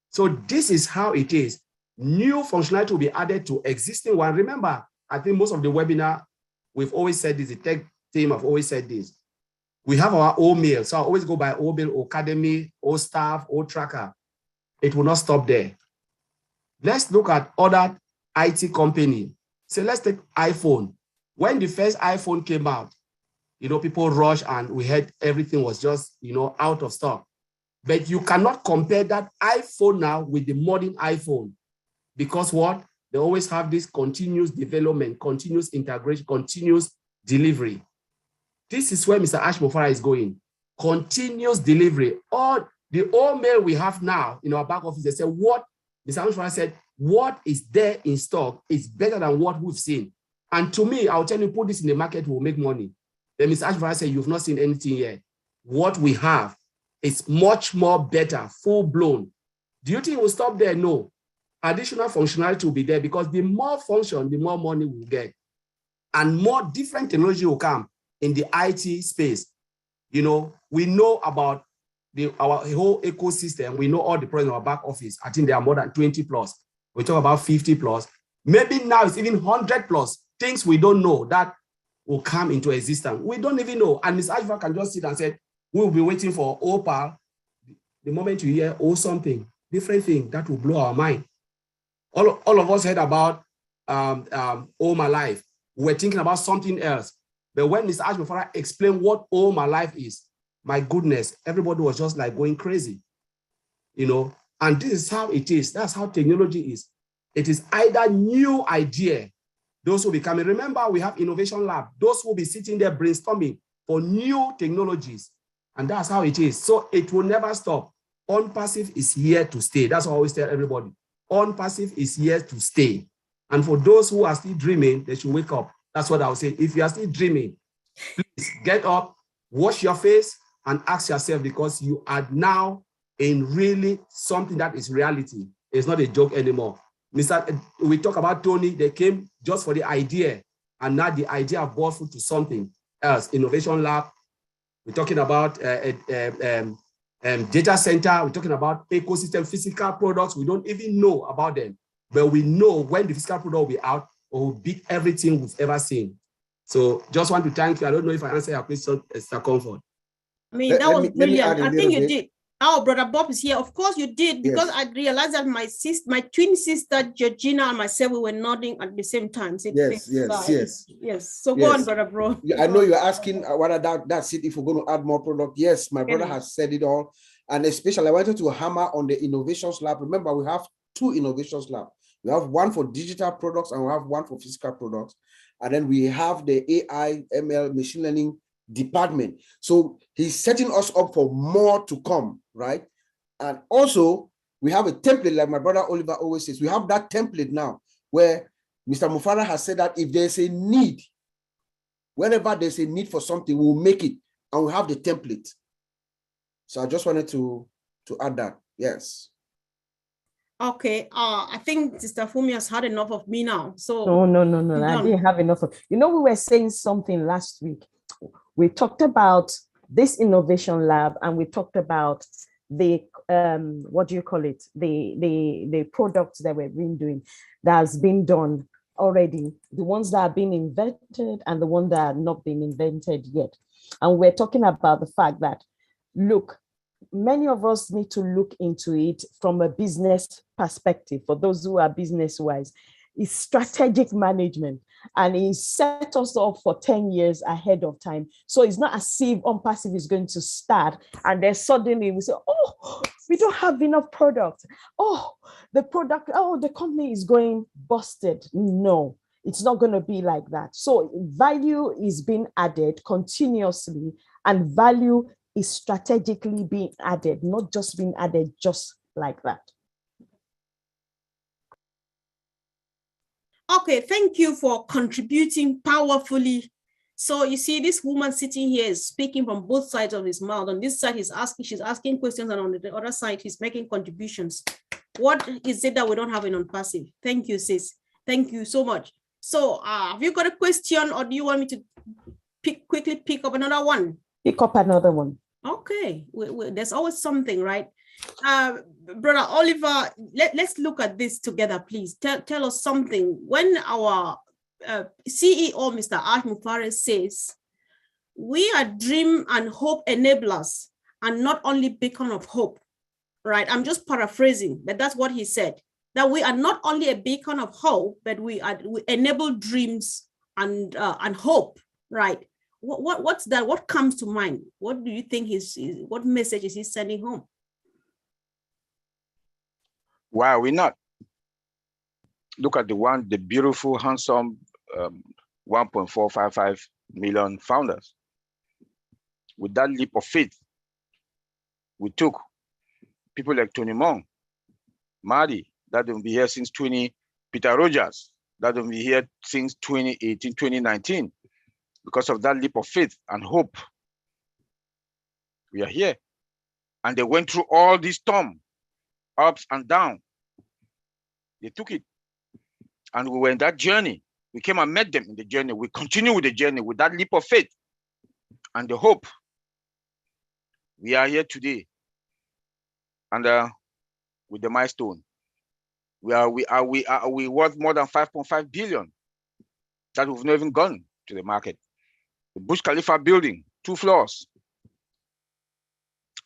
So this is how it is. New functionality will be added to existing one. Remember, I think most of the webinar, we've always said this, the tech team have always said this. We have our own mail. So I always go by old mail, academy, old staff, old tracker. It will not stop there. Let's look at other IT company. So let's take iPhone. When the first iPhone came out, people rushed and we heard everything was just, out of stock. But you cannot compare that iPhone now with the modern iPhone, because what? They always have this continuous development, continuous integration, continuous delivery. This is where Mr. Ashmofara is going. Continuous delivery. All the old mail we have now in our back office, they say what Mr. Ashmofara said, what is there in stock is better than what we've seen. And to me, I'll tell you, put this in the market, we'll make money. Then Mr. Ashmofara said, you've not seen anything yet. What we have is much more better, full blown. Do you think we'll stop there? No. Additional functionality will be there, because the more function, the more money we'll get. And more different technology will come in the IT space. We know about our whole ecosystem. We know all the products in our back office. I think there are more than 20 plus. We talk about 50 plus. Maybe now it's even 100 plus things we don't know that will come into existence. We don't even know. And Ms. Ashva can just sit and say, we'll be waiting for OPAL. The moment you hear something, different thing, that will blow our mind. All of us heard about All My Life. We're thinking about something else. But when Mr. Ashmofara explained what All My Life is, my goodness, everybody was just like going crazy. And this is how it is. That's how technology is. It is either new idea, those who be coming. Remember, we have Innovation Lab. Those will be sitting there brainstorming for new technologies. And that's how it is. So it will never stop. ONPASSIVE is here to stay. That's what I always tell everybody. ONPASSIVE is here to stay. And for those who are still dreaming, they should wake up. That's what I would say. If you are still dreaming, please get up, wash your face, and ask yourself, because you are now in really something that is reality. It's not a joke anymore. We talk about Tony, they came just for the idea, and now the idea brought food to something else. Innovation Lab, we're talking about data center, we're talking about ecosystem, physical products. We don't even know about them, but we know when the physical product will be out, or will beat everything we've ever seen. So just want to thank you. I don't know if I answered your question, Mr. Comfort. I mean, that was brilliant. I think you did. Our brother Bob is here. Of course you did, because I realized that my twin sister, Georgina, and myself, we were nodding at the same time. Yes. So go on, brother bro. I know you're asking whether that's it, if we're going to add more product. Yes, my brother has said it all. And especially I wanted to hammer on the Innovations Lab. Remember, we have 2 Innovations Lab. We have one for digital products and we have one for physical products. And then we have the AI, ML, machine learning department. So he's setting us up for more to come, right? And also we have a template, like my brother Oliver always says. We have that template now where Mr. Mufara has said that if there's a need, whenever there's a need for something, we'll make it, and we have the template. So I just wanted to add that. Yes. Okay, I think Sister Fumi has had enough of me now. So no. I didn't have enough of. We were saying something last week. We talked about this innovation lab, and we talked about the what do you call it? The products that we've been doing, that has been done already, the ones that have been invented and the ones that have not been invented yet. And we're talking about the fact that, look, many of us need to look into it from a business perspective. For those who are business wise, it's strategic management, and it set us up for 10 years ahead of time. So it's not as if ONPASSIVE is going to start and then suddenly we say, oh, we don't have enough product. Oh, the company is going busted. No, it's not going to be like that. So value is being added continuously and value is strategically being added, not just being added just like that. Okay, thank you for contributing powerfully. So you see, this woman sitting here is speaking from both sides of his mouth. On this side, she's asking questions, and on the other side, he's making contributions. What is it that we don't have in ONPASSIVE? Thank you, sis. Thank you so much. So have you got a question, or do you want me to quickly pick up another one? Pick up another one. Okay, there's always something, right? Brother Oliver, let's look at this together, please. Tell us something. When our CEO, Mr. Ash Mufare, says, we are dream and hope enablers and not only beacon of hope, right? I'm just paraphrasing, but that's what he said, that we are not only a beacon of hope, but we enable dreams and hope, right? What's that? What comes to mind? What do you think what message is he sending home? Why are we not? Look at the beautiful, handsome 1.455 million founders. With that leap of faith, we took people like Tony Mong, Marty, that will be here since Peter Rogers, that will be here since 2018, 2019. Because of that leap of faith and hope, we are here. And they went through all this storm, ups and downs. They took it. And we were in that journey. We came and met them in the journey. We continue with the journey with that leap of faith and the hope. We are here today. And with the milestone, we worth more than 5.5 billion that we've not even gone to the market. The Burj Khalifa building, 2 floors.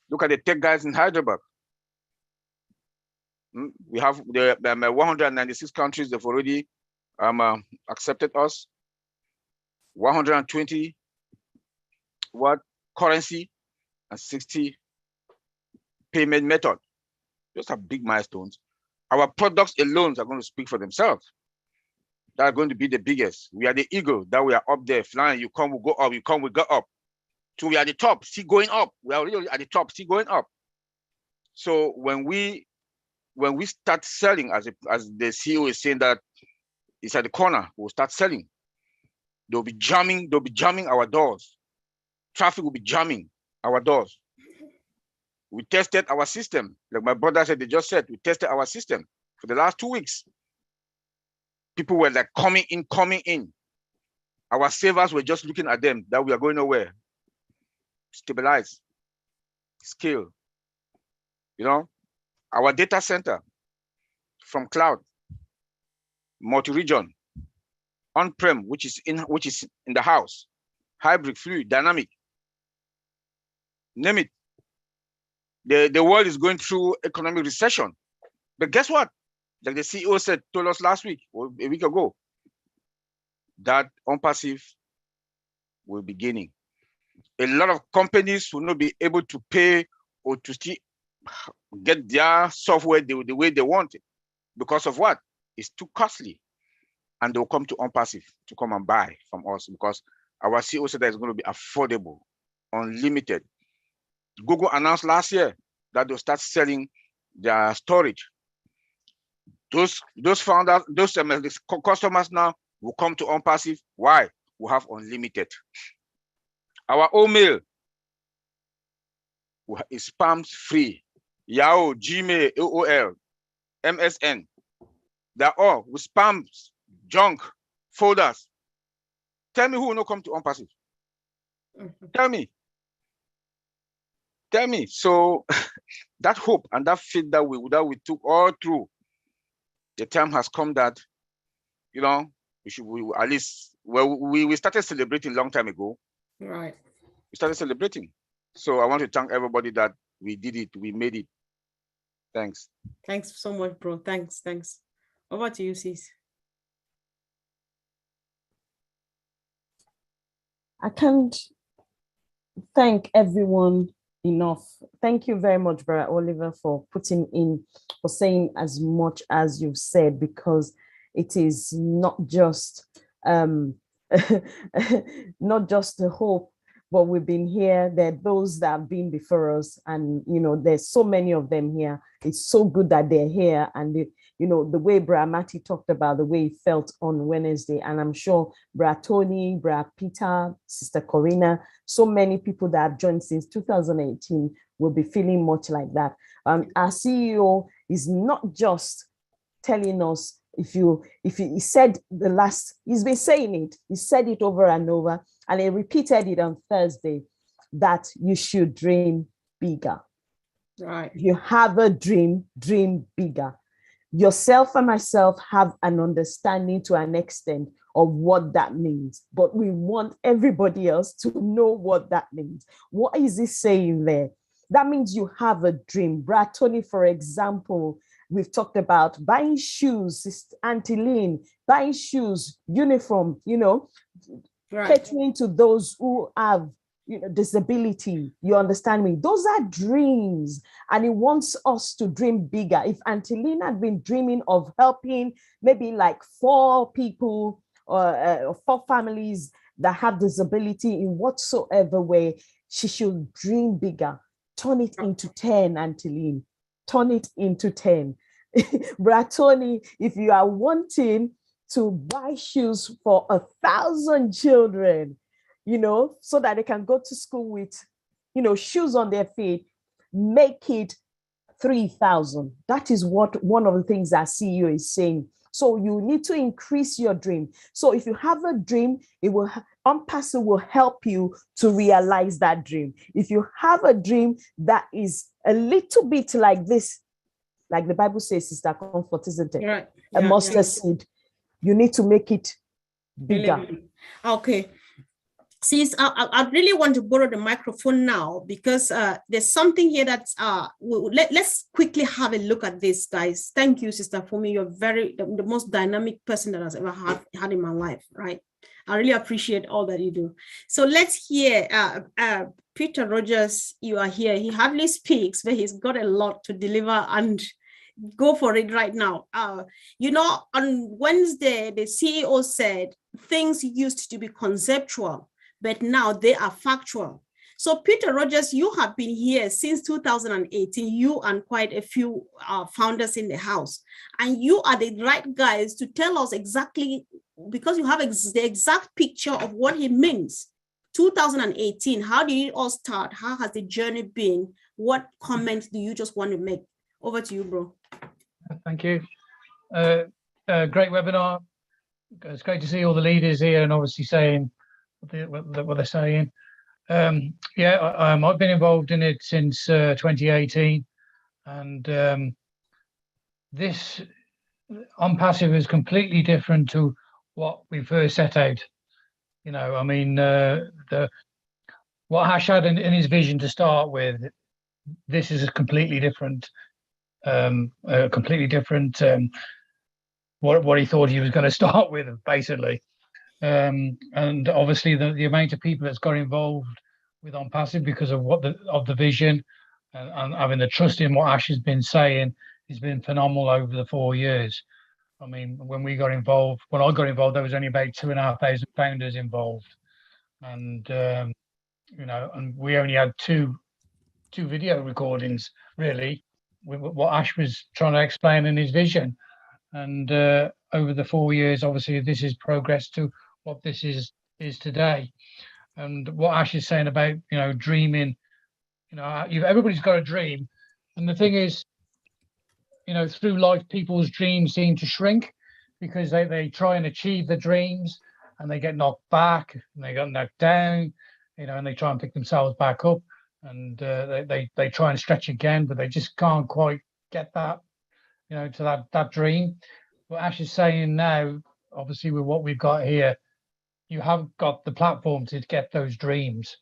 Look at the tech guys in Hyderabad. We have the 196 countries that have already accepted us. 120 currency and 60 payment method. Those are big milestones. Our products alone are going to speak for themselves. They're going to be the biggest. We are the eagle that we are up there flying. You come, we go up. You come, we go up. So we are the top, still going up. We are already at the top, still going up. So when we start selling, as the CEO is saying that it's at the corner, we'll start selling. They'll be jamming our doors. Traffic will be jamming our doors. We tested our system. Like my brother said, they just said, we tested our system for the last 2 weeks. People were like coming in. Our savers were just looking at them that we are going nowhere. Stabilize, scale. You know, our data center from cloud, multi-region, on-prem, which is in the house, hybrid, fluid, dynamic. Name it. The world is going through economic recession. But guess what? Like the CEO told us last week or a week ago, that ONPASSIVE will be gaining. A lot of companies will not be able to pay or to still get their software the way they want it. Because of what? It's too costly. And they'll come to ONPASSIVE to come and buy from us because our CEO said that it's going to be affordable, unlimited. Google announced last year that they'll start selling their storage. Those founders, those customers now will come to ONPASSIVE. Why? We have unlimited. Our own mail is spam free. Yahoo, Gmail, AOL, MSN. They're all with spams, junk, folders. Tell me who will not come to ONPASSIVE. Tell me. Tell me. So that hope and that faith that we took all through, the time has come that, you know, we at least, well, we started celebrating a long time ago. Right. We started celebrating. So I want to thank everybody that we did it, we made it. Thanks. Thanks so much, bro. Thanks. Over to you, sis. I can't thank everyone enough. Thank you very much, Brother Oliver, for saying as much as you've said, because it is not just not just the hope, but we've been here. There are those that have been before us, and there's so many of them here. It's so good that they're here, and the way Bra Mati talked about the way he felt on Wednesday, and I'm sure Bra Tony, Bra Peter, Sister Corina, so many people that have joined since 2018 will be feeling much like that. Our CEO is not just telling us, he said he's been saying it, he said it over and over, and he repeated it on Thursday, that you should dream bigger. Right. If you have a dream, dream bigger. Yourself and myself have an understanding to an extent of what that means, but we want everybody else to know what that means. What is he saying there? That means you have a dream. Brad Tony, for example, we've talked about buying shoes, Auntie Lynn, buying shoes, uniform, right. Catering to those who have disability. You understand me? Those are dreams, and he wants us to dream bigger. If Auntie Lynn had been dreaming of helping maybe like 4 people or 4 families that have disability in whatsoever way, she should dream bigger. Turn it into 10, Auntie Lynn. Turn it into 10. Brad Tony, if you are wanting to buy shoes for 1,000 children, so that they can go to school with, shoes on their feet, make it 3,000. That is what one of the things our CEO is saying. So you need to increase your dream. So if you have a dream, ONPASSIVE will help you to realize that dream. If you have a dream that is a little bit like this, like the Bible says, Sister Comfort, isn't it? Right. A mustard seed, you need to make it bigger. Okay. Sis, I really want to borrow the microphone now, because there's something here that's let's quickly have a look at this, guys. Thank you, Sister Fumi. You're the most dynamic person that I've ever had in my life, right? I really appreciate all that you do. So let's hear Peter Rogers. You are here. He hardly speaks, but he's got a lot to deliver, and go for it right now. On Wednesday, the CEO said things used to be conceptual, but now they are factual. So Peter Rogers, you have been here since 2018, you and quite a few founders in the house, and you are the right guys to tell us exactly, because you have the exact picture of what he means. 2018, how did it all start? How has the journey been? What comments do you just want to make? Over to you, bro. Thank you. Great webinar. It's great to see all the leaders here and obviously saying what they're saying. I've been involved in it since 2018, and this ONPASSIVE is completely different to what we first set out. What Ash had in his vision to start with, this is a completely different. What he thought he was going to start with, basically, and obviously the amount of people that's got involved with ONPASSIVE because of the vision and having the trust in what Ash has been saying has been phenomenal over the 4 years. I mean, when I got involved, there was only about 2,500 founders involved, and and we only had two video recordings really, with what Ash was trying to explain in his vision. And over the 4 years, obviously, this has progressed to what this is today. And what Ash is saying about, dreaming, everybody's got a dream. And the thing is, through life, people's dreams seem to shrink because they try and achieve the dreams and they get knocked back and they get knocked down, and they try and pick themselves back up. And they try and stretch again, but they just can't quite get that, to that dream. What Ash is saying now, obviously with what we've got here, you have got the platform to get those dreams.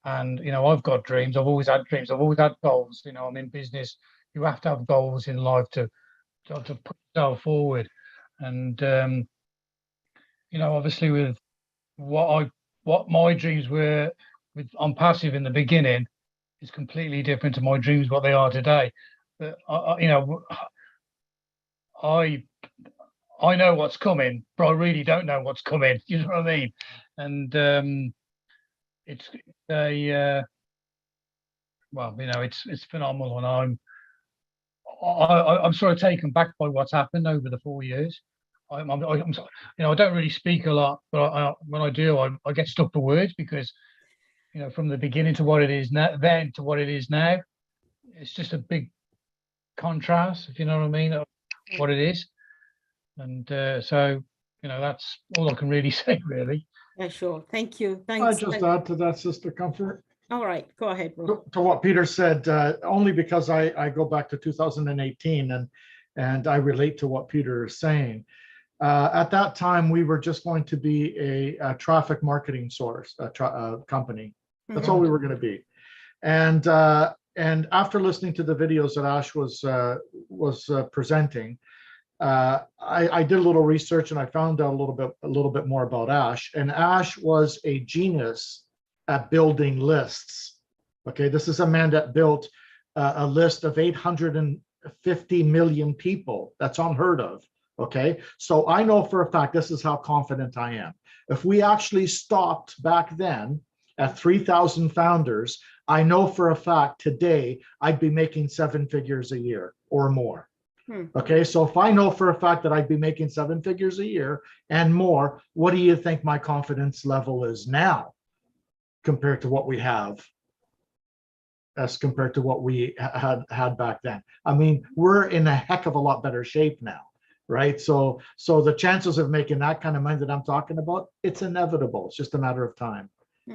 And, I've got dreams. I've always had dreams. I've always had goals. I'm in business. You have to have goals in life to put yourself forward. And, obviously with what my dreams were with ONPASSIVE in the beginning is completely different to my dreams, what they are today. But I know what's coming, but I really don't know what's coming. You know what I mean? And it's a well, you know, it's phenomenal, and I'm sort of taken back by what's happened over the 4 years. I'm you know, I don't really speak a lot, but when I do, I get stuck for words, because, you know, from the beginning to what it is now, then to what it is now, it's just a big contrast, if you know what I mean, of what it is. And so, you know, that's all I can really say, really. Yeah, sure. Thank you. I Thanks. just add to that, Sister Comfort. All right, go ahead, bro. To what Peter said, only because I go back to 2018 and I relate to what Peter is saying. At that time, we were just going to be a traffic marketing source, company. That's all we were going to be. And after listening to the videos that Ash was presenting, I did a little research and I found out a little bit more about Ash. And Ash was a genius at building lists. Okay, this is a man that built a list of 850 million people. That's unheard of. Okay, so I know for a fact, this is how confident I am. If we actually stopped back then at 3,000 founders, I know for a fact today I'd be making 7 figures a year or more. Okay, so if I know for a fact that I'd be making 7 figures a year and more, what do you think my confidence level is now compared to what we have, as compared to what we had back then? I mean, we're in a heck of a lot better shape now, right? So the chances of making that kind of money that I'm talking about, it's inevitable. It's just a matter of time.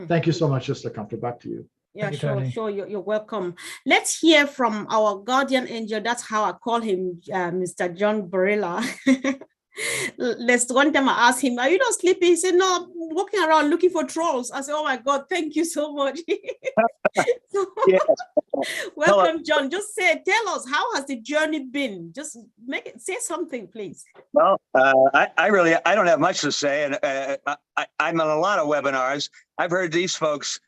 Thank you so much, Sister Comfort. Back to you. Yeah, sure. You're welcome. Let's hear from our guardian angel. That's how I call him, Mr. John Barilla. One time I asked him, "Are you not sleeping?" He said, "No, I'm walking around looking for trolls." I said, "Oh my God, thank you so much." Welcome, John. Just tell us, how has the journey been? Just say something, please. Well, I don't have much to say, and I'm on a lot of webinars. I've heard these folks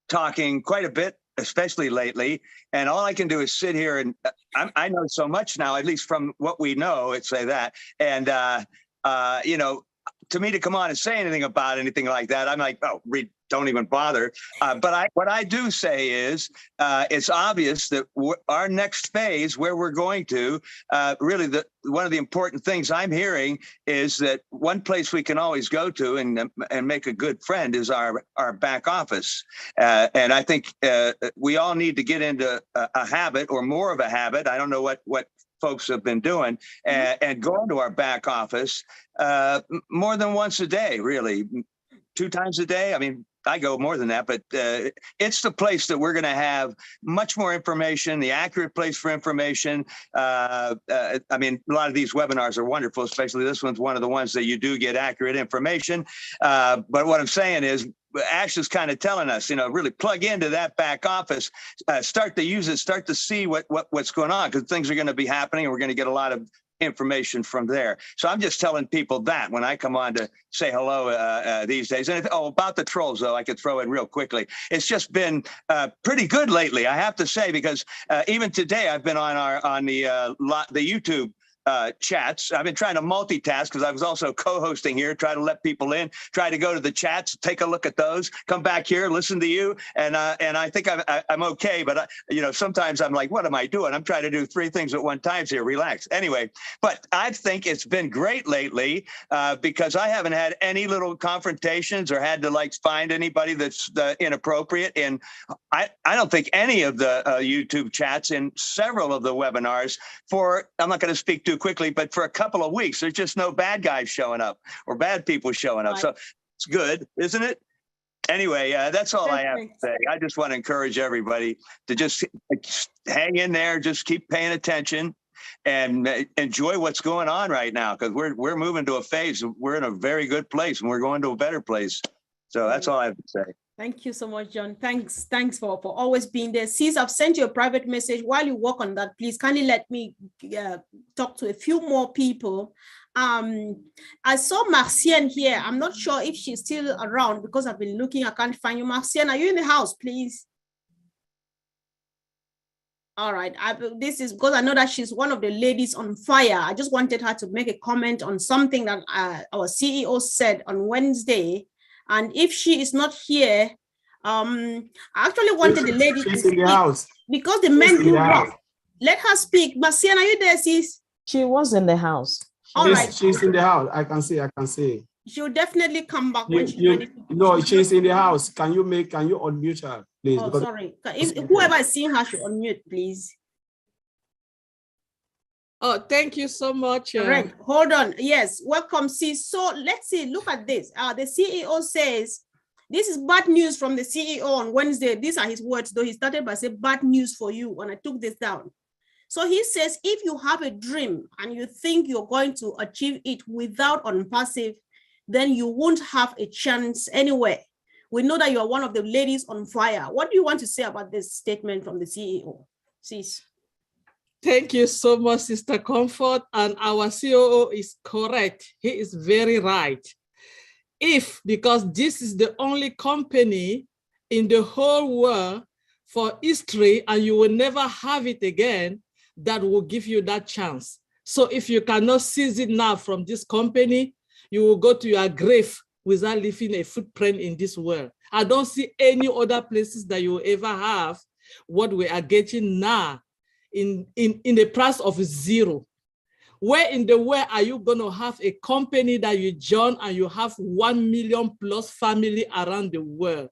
talking quite a bit, especially lately, and all I can do is sit here and I know so much now, at least from what we know, let's say that. And you know, to me to come on and say anything about anything like that, I'm like, oh, don't even bother. But what I do say is, it's obvious that our next phase, where we're going to, really one of the important things I'm hearing is that one place we can always go to and make a good friend is our back office. And I think we all need to get into a habit, or more of a habit. I don't know what folks have been doing, and going to our back office more than once a day, really, 2 times a day. I mean, I go more than that, but it's the place that we're going to have much more information, the accurate place for information. I mean, a lot of these webinars are wonderful, especially this one's one of the ones that you do get accurate information. But what I'm saying is, Ash is kind of telling us, you know, really plug into that back office, start to use it, start to see what's going on, because things are going to be happening, and we're going to get a lot of information from there. So I'm just telling people that when I come on to say hello these days. And about the trolls, though, I could throw in real quickly. It's just been pretty good lately, I have to say, because even today I've been on the YouTube chats. I've been trying to multitask because I was also co-hosting here, try to let people in, try to go to the chats, take a look at those, come back here, listen to you, and I think I'm okay. But you know, sometimes I'm like, what am I doing? I'm trying to do 3 things at one time here. Relax. Anyway, but I think it's been great lately because I haven't had any little confrontations or had to like find anybody that's inappropriate. And I don't think any of the YouTube chats in several of the webinars I'm not going to speak too quickly, but for a couple of weeks, there's just no bad guys showing up or bad people showing up. Right. So it's good, isn't it? Anyway, that's all I have to say. I just want to encourage everybody to just hang in there, just keep paying attention and enjoy what's going on right now, because we're moving to a phase. We're in a very good place and we're going to a better place. So that's all I have to say. Thank you so much, John. Thanks for always being there. Sis, I've sent you a private message. While you work on that, please kindly let me talk to a few more people. I saw Marcienne here. I'm not sure if she's still around because I've been looking. I can't find you. Marcienne, are you in the house, please? All right. This is because I know that she's one of the ladies on fire. I just wanted her to make a comment on something that our CEO said on Wednesday. And if she is not here, I actually wanted the lady to speak because the men do work. Let her speak. Marcian, are you there, sis? She was in the house. All right. She's in the house. I can see. She'll definitely come back when she's ready. No, she's in the house. Can you unmute her, please? Oh, sorry. If whoever is seeing her should unmute, please. Oh, thank you so much. Correct. Hold on. Yes, welcome, sis. So let's see. Look at this. The CEO says, this is bad news from the CEO on Wednesday. These are his words, though he started by saying bad news for you when I took this down. So he says, if you have a dream and you think you're going to achieve it without ONPASSIVE, then you won't have a chance anywhere. We know that you are one of the ladies on fire. What do you want to say about this statement from the CEO? Sis. Thank you so much, Sister Comfort. And our COO is correct. He is very right. Because this is the only company in the whole world for history, and you will never have it again, that will give you that chance. So if you cannot seize it now from this company, you will go to your grave without leaving a footprint in this world. I don't see any other places that you will ever have what we are getting now in the price of zero. Where in the world are you going to have a company that you join and you have 1 million plus family around the world?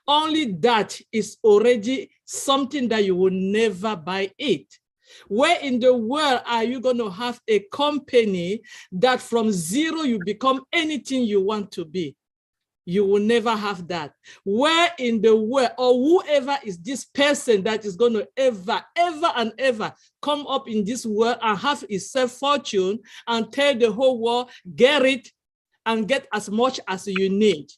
Only that is already something that you will never buy it. Where in the world are you going to have a company that from zero you become anything you want to be? You will never have that. Where in the world, or whoever is this person that is going to ever and ever come up in this world and have his self-fortune and tell the whole world, get it and get as much as you need?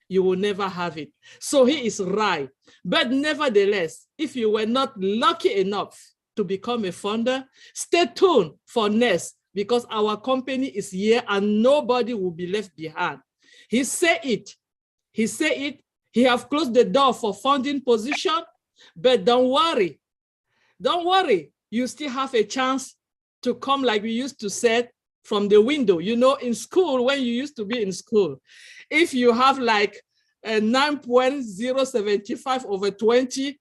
You will never have it. So he is right. But nevertheless, if you were not lucky enough to become a founder, stay tuned for next, because our company is here and nobody will be left behind. He said it. He said it. He have closed the door for funding position, but don't worry. Don't worry. You still have a chance to come, like we used to say, from the window. You know, in school, when you used to be in school, if you have like a 9.075 over 20,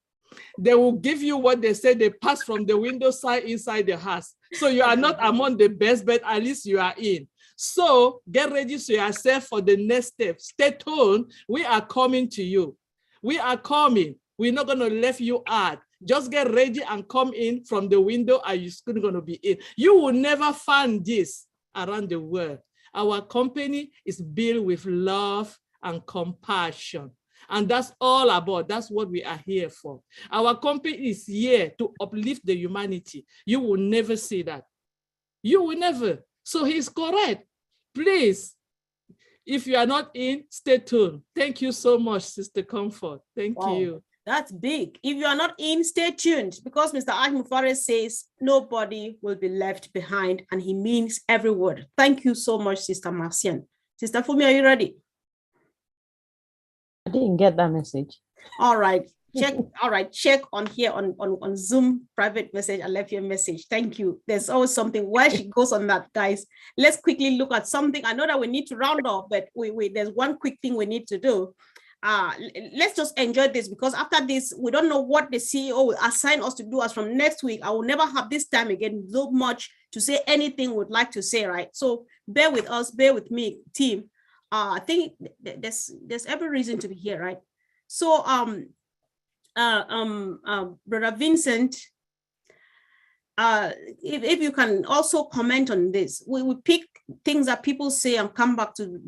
they will give you what they say they pass from the window side inside the house. So you are not among the best, but at least you are in. So get ready to yourself for the next step. Stay tuned. We are coming to you. We are coming. We're not going to leave you out. Just get ready and come in from the window and you're still going to be in. You will never find this around the world. Our company is built with love and compassion. And that's all about. That's what we are here for. Our company is here to uplift the humanity. You will never see that. You will never. So he's correct. Please, if you are not in, stay tuned. Thank you so much, Sister Comfort. Thank you. That's big. If you are not in, stay tuned, because Mr. Ahmufare says nobody will be left behind, and he means every word. Thank you so much, Sister Marcian. Sister Fumi, are you ready? I didn't get that message. All right. Check. All right. Check on here on Zoom private message. I left you a message. Thank you. There's always something. While she goes on that, guys, let's quickly look at something. I know that we need to round off, but there's one quick thing we need to do. Let's just enjoy this, because after this, we don't know what the CEO will assign us to do as from next week. I will never have this time again so much to say anything we'd like to say, right? So bear with us, bear with me, team. I think there's every reason to be here, right? So Brother Vincent, if you can also comment on this. We pick things that people say and come back to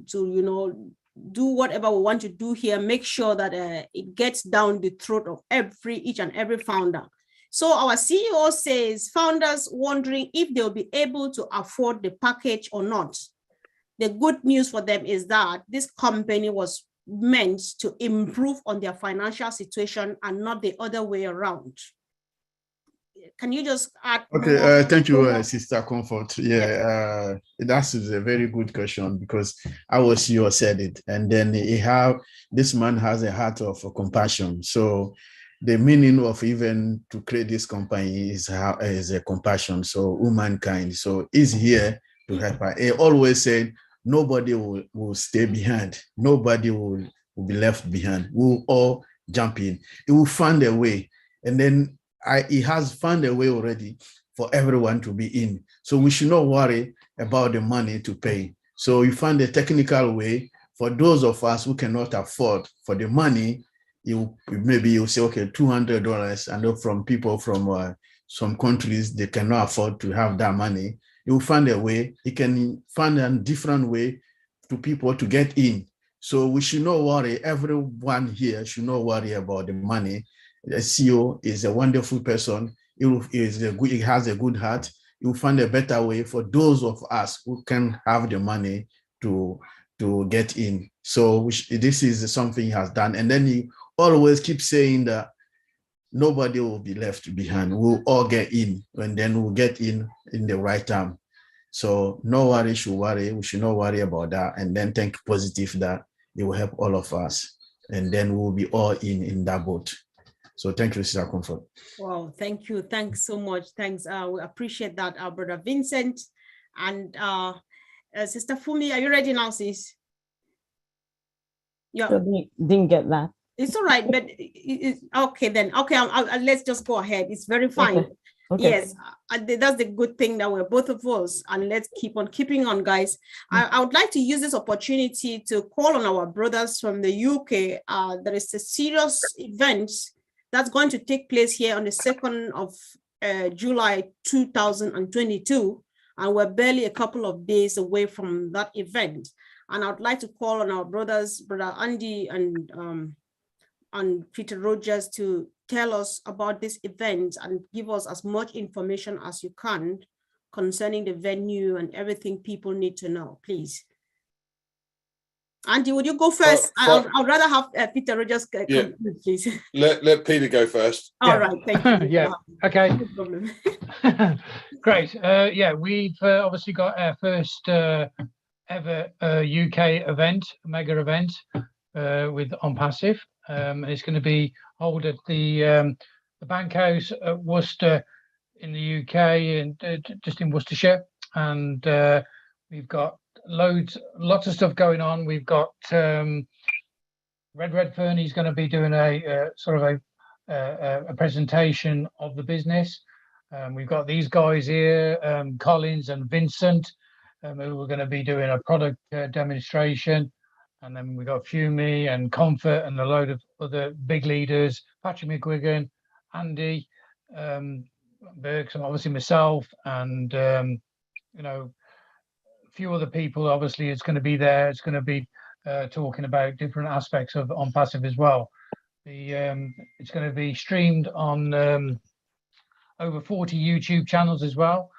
do whatever we want to do here, make sure that it gets down the throat of each and every founder. So our CEO says founders wondering if they'll be able to afford the package or not. The good news for them is that this company was meant to improve on their financial situation and not the other way around. Can you just add? Okay, thank you, Sister Comfort. Yeah, that's a very good question, because our CEO said it, and then this man has a heart of compassion. So the meaning of even to create this company is a compassion. So humankind. So he's here to help her. He always said, nobody will stay behind. Nobody will be left behind. We'll all jump in. It will find a way. And then it has found a way already for everyone to be in. So we should not worry about the money to pay. So you find a technical way for those of us who cannot afford for the money. Maybe you say, okay, $200. I know from people from some countries, they cannot afford to have that money. You will find a way. You can find a different way to people to get in. So we should not worry. Everyone here should not worry about the money. The CEO is a wonderful person. He has a good heart. You will find a better way for those of us who can have the money to get in. So this is something he has done. And then he always keeps saying that nobody will be left behind. We'll all get in, and then we'll get in the right time. So no worry, should worry. We should not worry about that. And then think positive that it will help all of us. And then we'll be all in that boat. So thank you, Sister Comfort. Wow, thank you. Thanks so much. Thanks. We appreciate that, our brother Vincent. And Sister Fumi, are you ready now, sis? Yeah. Didn't get that. It's all right, but okay then. Okay, let's just go ahead. It's very fine. Okay. Okay. Yes, that's the good thing that we're both of us, and let's keep on keeping on, guys. I would like to use this opportunity to call on our brothers from the UK. There is a serious event that's going to take place here on the 2nd of July 2022, and we're barely a couple of days away from that event. And I would like to call on our brothers, Brother Andy and Peter Rogers, to tell us about this event and give us as much information as you can concerning the venue and everything people need to know, please. Andy, would you go first? I'd rather have Peter Rogers conclude, please. Let Peter go first. All right, thank you. Yeah, okay. No problem. Great. Yeah, we've obviously got our first ever UK event, a mega event with ONPASSIVE. And it's going to be held at the Bank House at Worcester in the UK, and just in Worcestershire. And we've got lots of stuff going on. We've got Red Redfern. He's going to be doing a sort of a presentation of the business. We've got these guys here, Collins and Vincent, who are going to be doing a product demonstration. And then we got Fumi and Comfort and a load of other big leaders, Patrick McGuigan, Andy, Burks, and obviously myself, and you know, a few other people. Obviously, it's going to be there. It's going to be talking about different aspects of ONPASSIVE as well. It's going to be streamed on over 40 YouTube channels as well.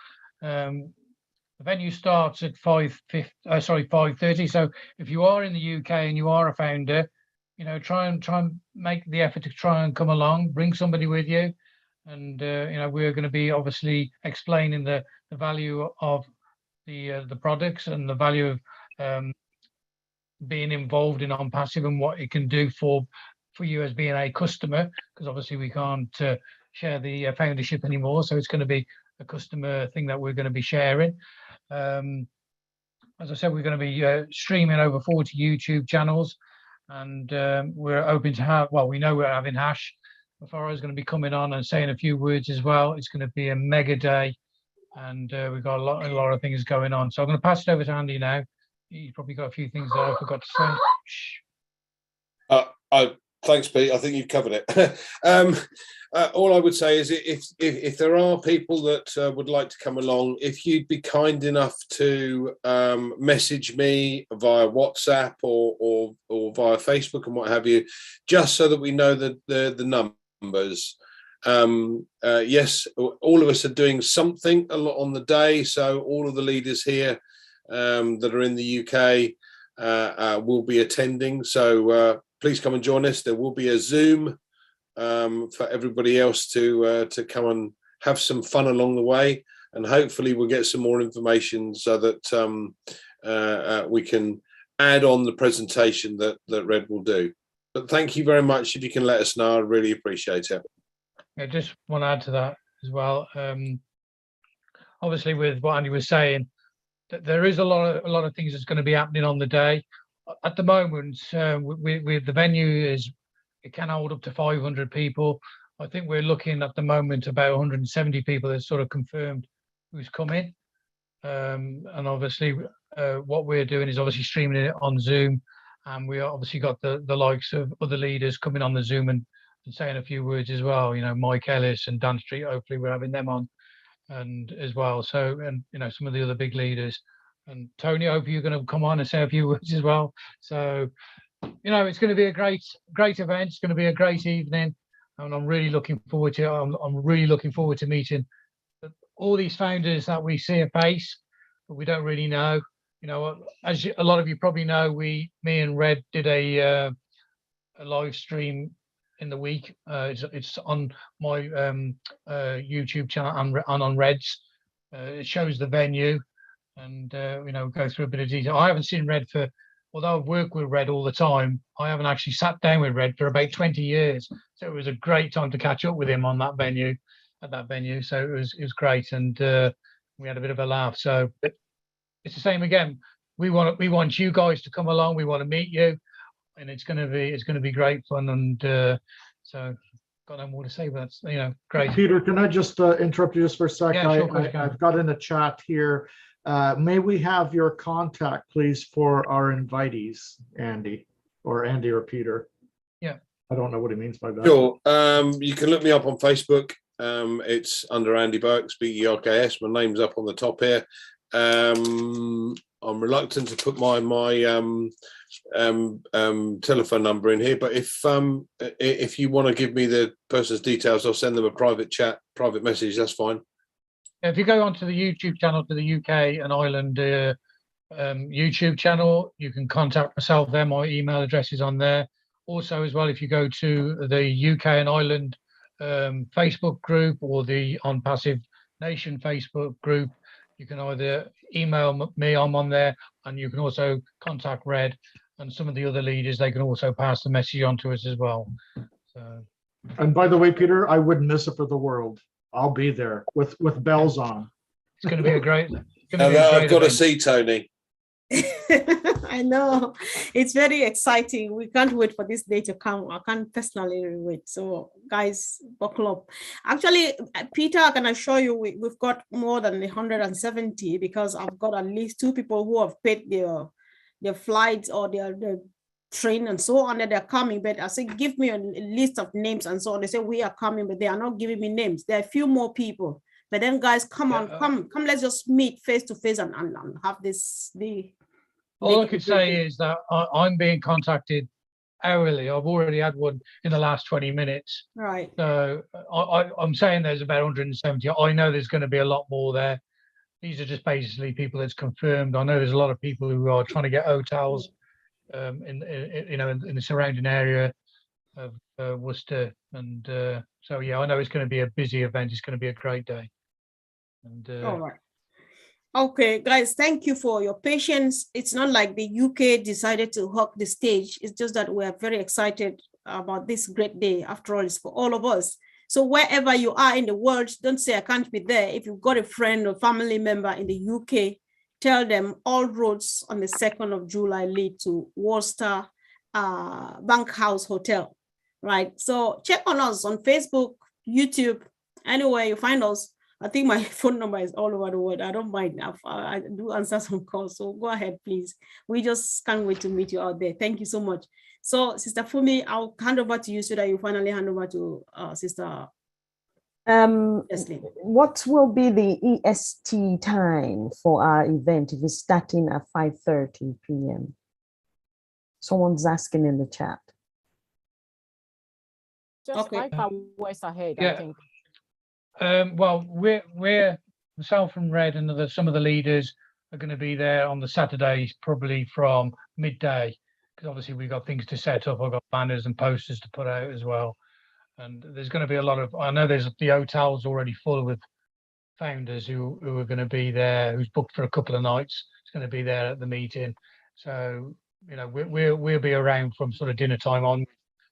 The venue starts at 5:30. So if you are in the UK and you are a founder, you know, try and make the effort to try and come along, bring somebody with you. And you know, we're going to be obviously explaining the value of the products and the value of being involved in ONPASSIVE and what it can do for you as being a customer, because obviously we can't share the foundership anymore. So it's going to be a customer thing that we're going to be sharing. As I said, we're going to be streaming over 40 YouTube channels, and we're hoping to have, well, we know we're having Hash Mafaro is going to be coming on and saying a few words as well. It's going to be a mega day, and we've got a lot of things going on. So I'm going to pass it over to Andy now. You've probably got a few things that I forgot to say. Thanks, Pete. I think you've covered it. All I would say is if there are people that would like to come along, if you'd be kind enough to message me via WhatsApp or via Facebook and what have you, just so that we know the numbers. Yes, all of us are doing something a lot on the day, so all of the leaders here that are in the UK will be attending. So please come and join us. There will be a Zoom for everybody else to come and have some fun along the way, and hopefully we'll get some more information so that we can add on the presentation that Red will do. But thank you very much. If you can let us know, I'd really appreciate it. I just want to add to that as well. Obviously, with what Andy was saying, there is a lot of things that's going to be happening on the day. At the moment, with the venue it can hold up to 500 people. I think we're looking at the moment about 170 people that's sort of confirmed who's coming. And obviously, what we're doing is obviously streaming it on Zoom, and we obviously got the likes of other leaders coming on the Zoom and saying a few words as well. You know, Mike Ellis and Dan Street. Hopefully, we're having them on, and as well. So, and you know, some of the other big leaders. And Tony, I hope you're going to come on and say a few words as well. So, you know, it's going to be a great event. It's going to be a great evening, and I'm really looking forward to it. I'm really looking forward to meeting all these founders that we see a face, but we don't really know. You know, as a lot of you probably know, me and Red did a live stream in the week. It's on my YouTube channel and on Red's. It shows the venue, and you know, go through a bit of detail. I haven't seen Red although I've worked with Red all the time, I haven't actually sat down with Red for about 20 years. So it was a great time to catch up with him on that venue, So it was great, and we had a bit of a laugh. So it's the same again. We want you guys to come along. We want to meet you, and it's going to be great fun. And so got no more to say, but that's, you know, great. Peter, can I just interrupt you just for a second? Yeah, sure, I've got in the chat here. May we have your contact, please, for our invitees, Andy or Peter? Yeah. I don't know what he means by that. Sure. You can look me up on Facebook. It's under Andy Burks, BERKS. My name's up on the top here. I'm reluctant to put my telephone number in here, but if you want to give me the person's details, I'll send them a private message. That's fine. If you go onto the YouTube channel, to the UK and Ireland YouTube channel, you can contact myself there. My email address is on there. Also, as well, if you go to the UK and Ireland Facebook group or the ONPASSIVE Nation Facebook group, you can either email me, I'm on there, and you can also contact Red and some of the other leaders. They can also pass the message on to us as well. So. And by the way, Peter, I wouldn't miss it for the world. I'll be there with bells on. It's going to be a great. I've got to see Tony. I know, it's very exciting. We can't wait for this day to come. I can't personally wait. So guys, buckle up. Actually, Peter, I can assure you we've got more than 170, because I've got at least 2 people who have paid their flights or their train and so on, that they're coming. But I say, give me a list of names and so on. They say we are coming, but they are not giving me names. There are a few more people. But then, guys, come on, come. Let's just meet face to face and have this. All I could say is that I'm being contacted hourly. I've already had one in the last 20 minutes. Right. So I'm saying there's about 170. I know there's going to be a lot more there. These are just basically people that's confirmed. I know there's a lot of people who are trying to get hotels in the surrounding area of Worcester, and so yeah, I know it's going to be a busy event. It's going to be a great day. And all right. Okay, guys, thank you for your patience. It's not like the UK decided to hog the stage. It's just that we are very excited about this great day. After all, it's for all of us. So wherever you are in the world, don't say I can't be there. If you've got a friend or family member in the UK, tell them all roads on the 2nd of July lead to Worcester Bank House Hotel, right? So check on us on Facebook, YouTube, anywhere you find us. I think my phone number is all over the world. I don't mind. I do answer some calls, so go ahead, please. We just can't wait to meet you out there. Thank you so much. So, Sister Fumi, I'll hand over to you so that you finally hand over to Sister. What will be the EST time for our event if it's starting at 5:30 p.m.? Someone's asking in the chat. Just 5 hours ahead, yeah. I think. Well, we're myself and Red and some of the leaders are going to be there on the Saturdays, probably from midday, because obviously we've got things to set up. I've got banners and posters to put out as well, and there's going to be a lot of. I know there's the hotel's already full with founders who are going to be there, who's booked for a couple of nights. It's going to be there at the meeting, so you know we'll be around from sort of dinner time on.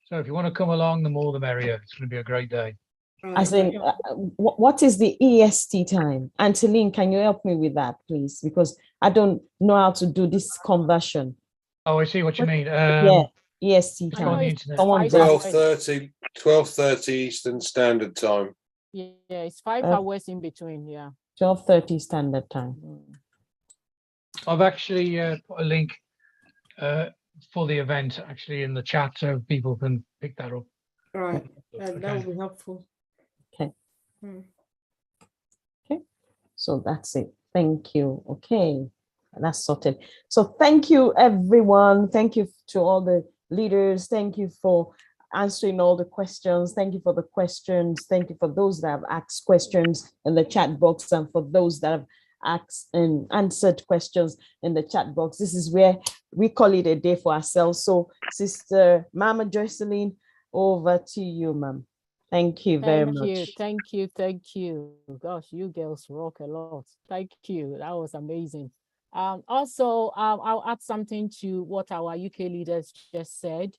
So if you want to come along, the more the merrier. It's going to be a great day. I think, what is the EST time? Angeline, can you help me with that, please? Because I don't know how to do this conversion. Oh, I see what you mean. Yeah, EST it's on time. the internet. Someone 12:30 Eastern Standard Time. Yeah, it's 5 hours in between. Yeah. 12:30 standard time. I've actually put a link for the event actually in the chat so people can pick that up. All right. That would be helpful. Okay. Hmm. Okay. So that's it. Thank you. Okay. That's sorted. So thank you, everyone. Thank you to all the leaders. Thank you for answering all the questions. Thank you for the questions. Thank you for those that have asked questions in the chat box and for those that have asked and answered questions in the chat box. This is where we call it a day for ourselves. So Sister Mama Jocelyn, over to you, ma'am. Thank you very much. Thank you. Gosh, you girls rock a lot. Thank you. That was amazing. Also, I'll add something to what our UK leaders just said.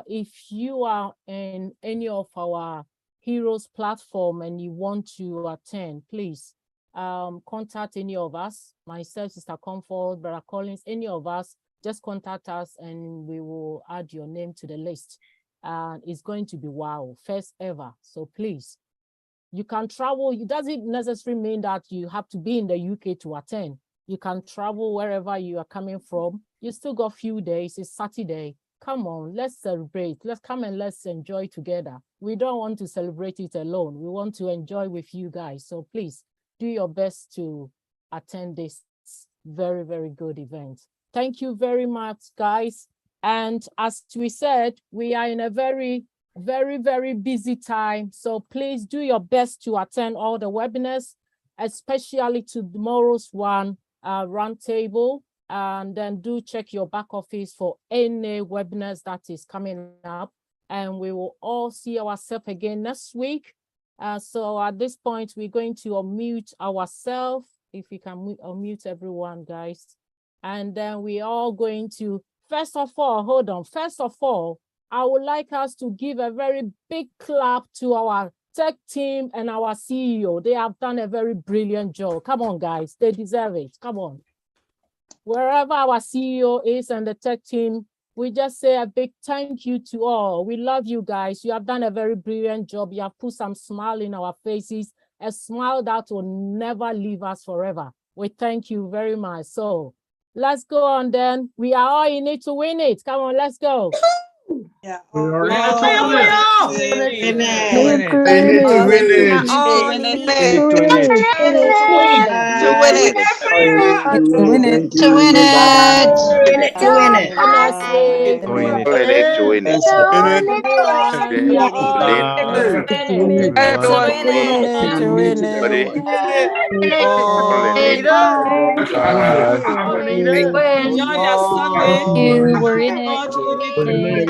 If you are in any of our Heroes platform and you want to attend, please contact any of us, myself, Sister Comfort, Brother Collins, any of us, just contact us and we will add your name to the list. And it's going to be wow, first ever. So please, you can travel. It doesn't necessarily mean that you have to be in the UK to attend. You can travel wherever you are coming from. You still got a few days. It's Saturday. Come on, let's celebrate. Let's come and let's enjoy together. We don't want to celebrate it alone. We want to enjoy with you guys. So please do your best to attend this very, very good event. Thank you very much, guys. And as we said, we are in a very, very, very busy time. So please do your best to attend all the webinars, especially to tomorrow's one roundtable. And then do check your back office for any webinars that is coming up. And we will all see ourselves again next week. So at this point, we're going to unmute ourselves. If we can unmute everyone, guys. And then we are all going to, first of all, hold on. First of all, I would like us to give a very big clap to our tech team and our CEO. They have done a very brilliant job. Come on, guys. They deserve it. Come on. Wherever our CEO is and the tech team, we just say a big thank you to all. We love you guys. You have done a very brilliant job. You have put some smile in our faces, a smile that will never leave us forever. We thank you very much. So let's go on then. We are all in it to win it. Come on, let's go. Yeah. We are We all in it. to win it. Enjoy your Sunday. We're in it.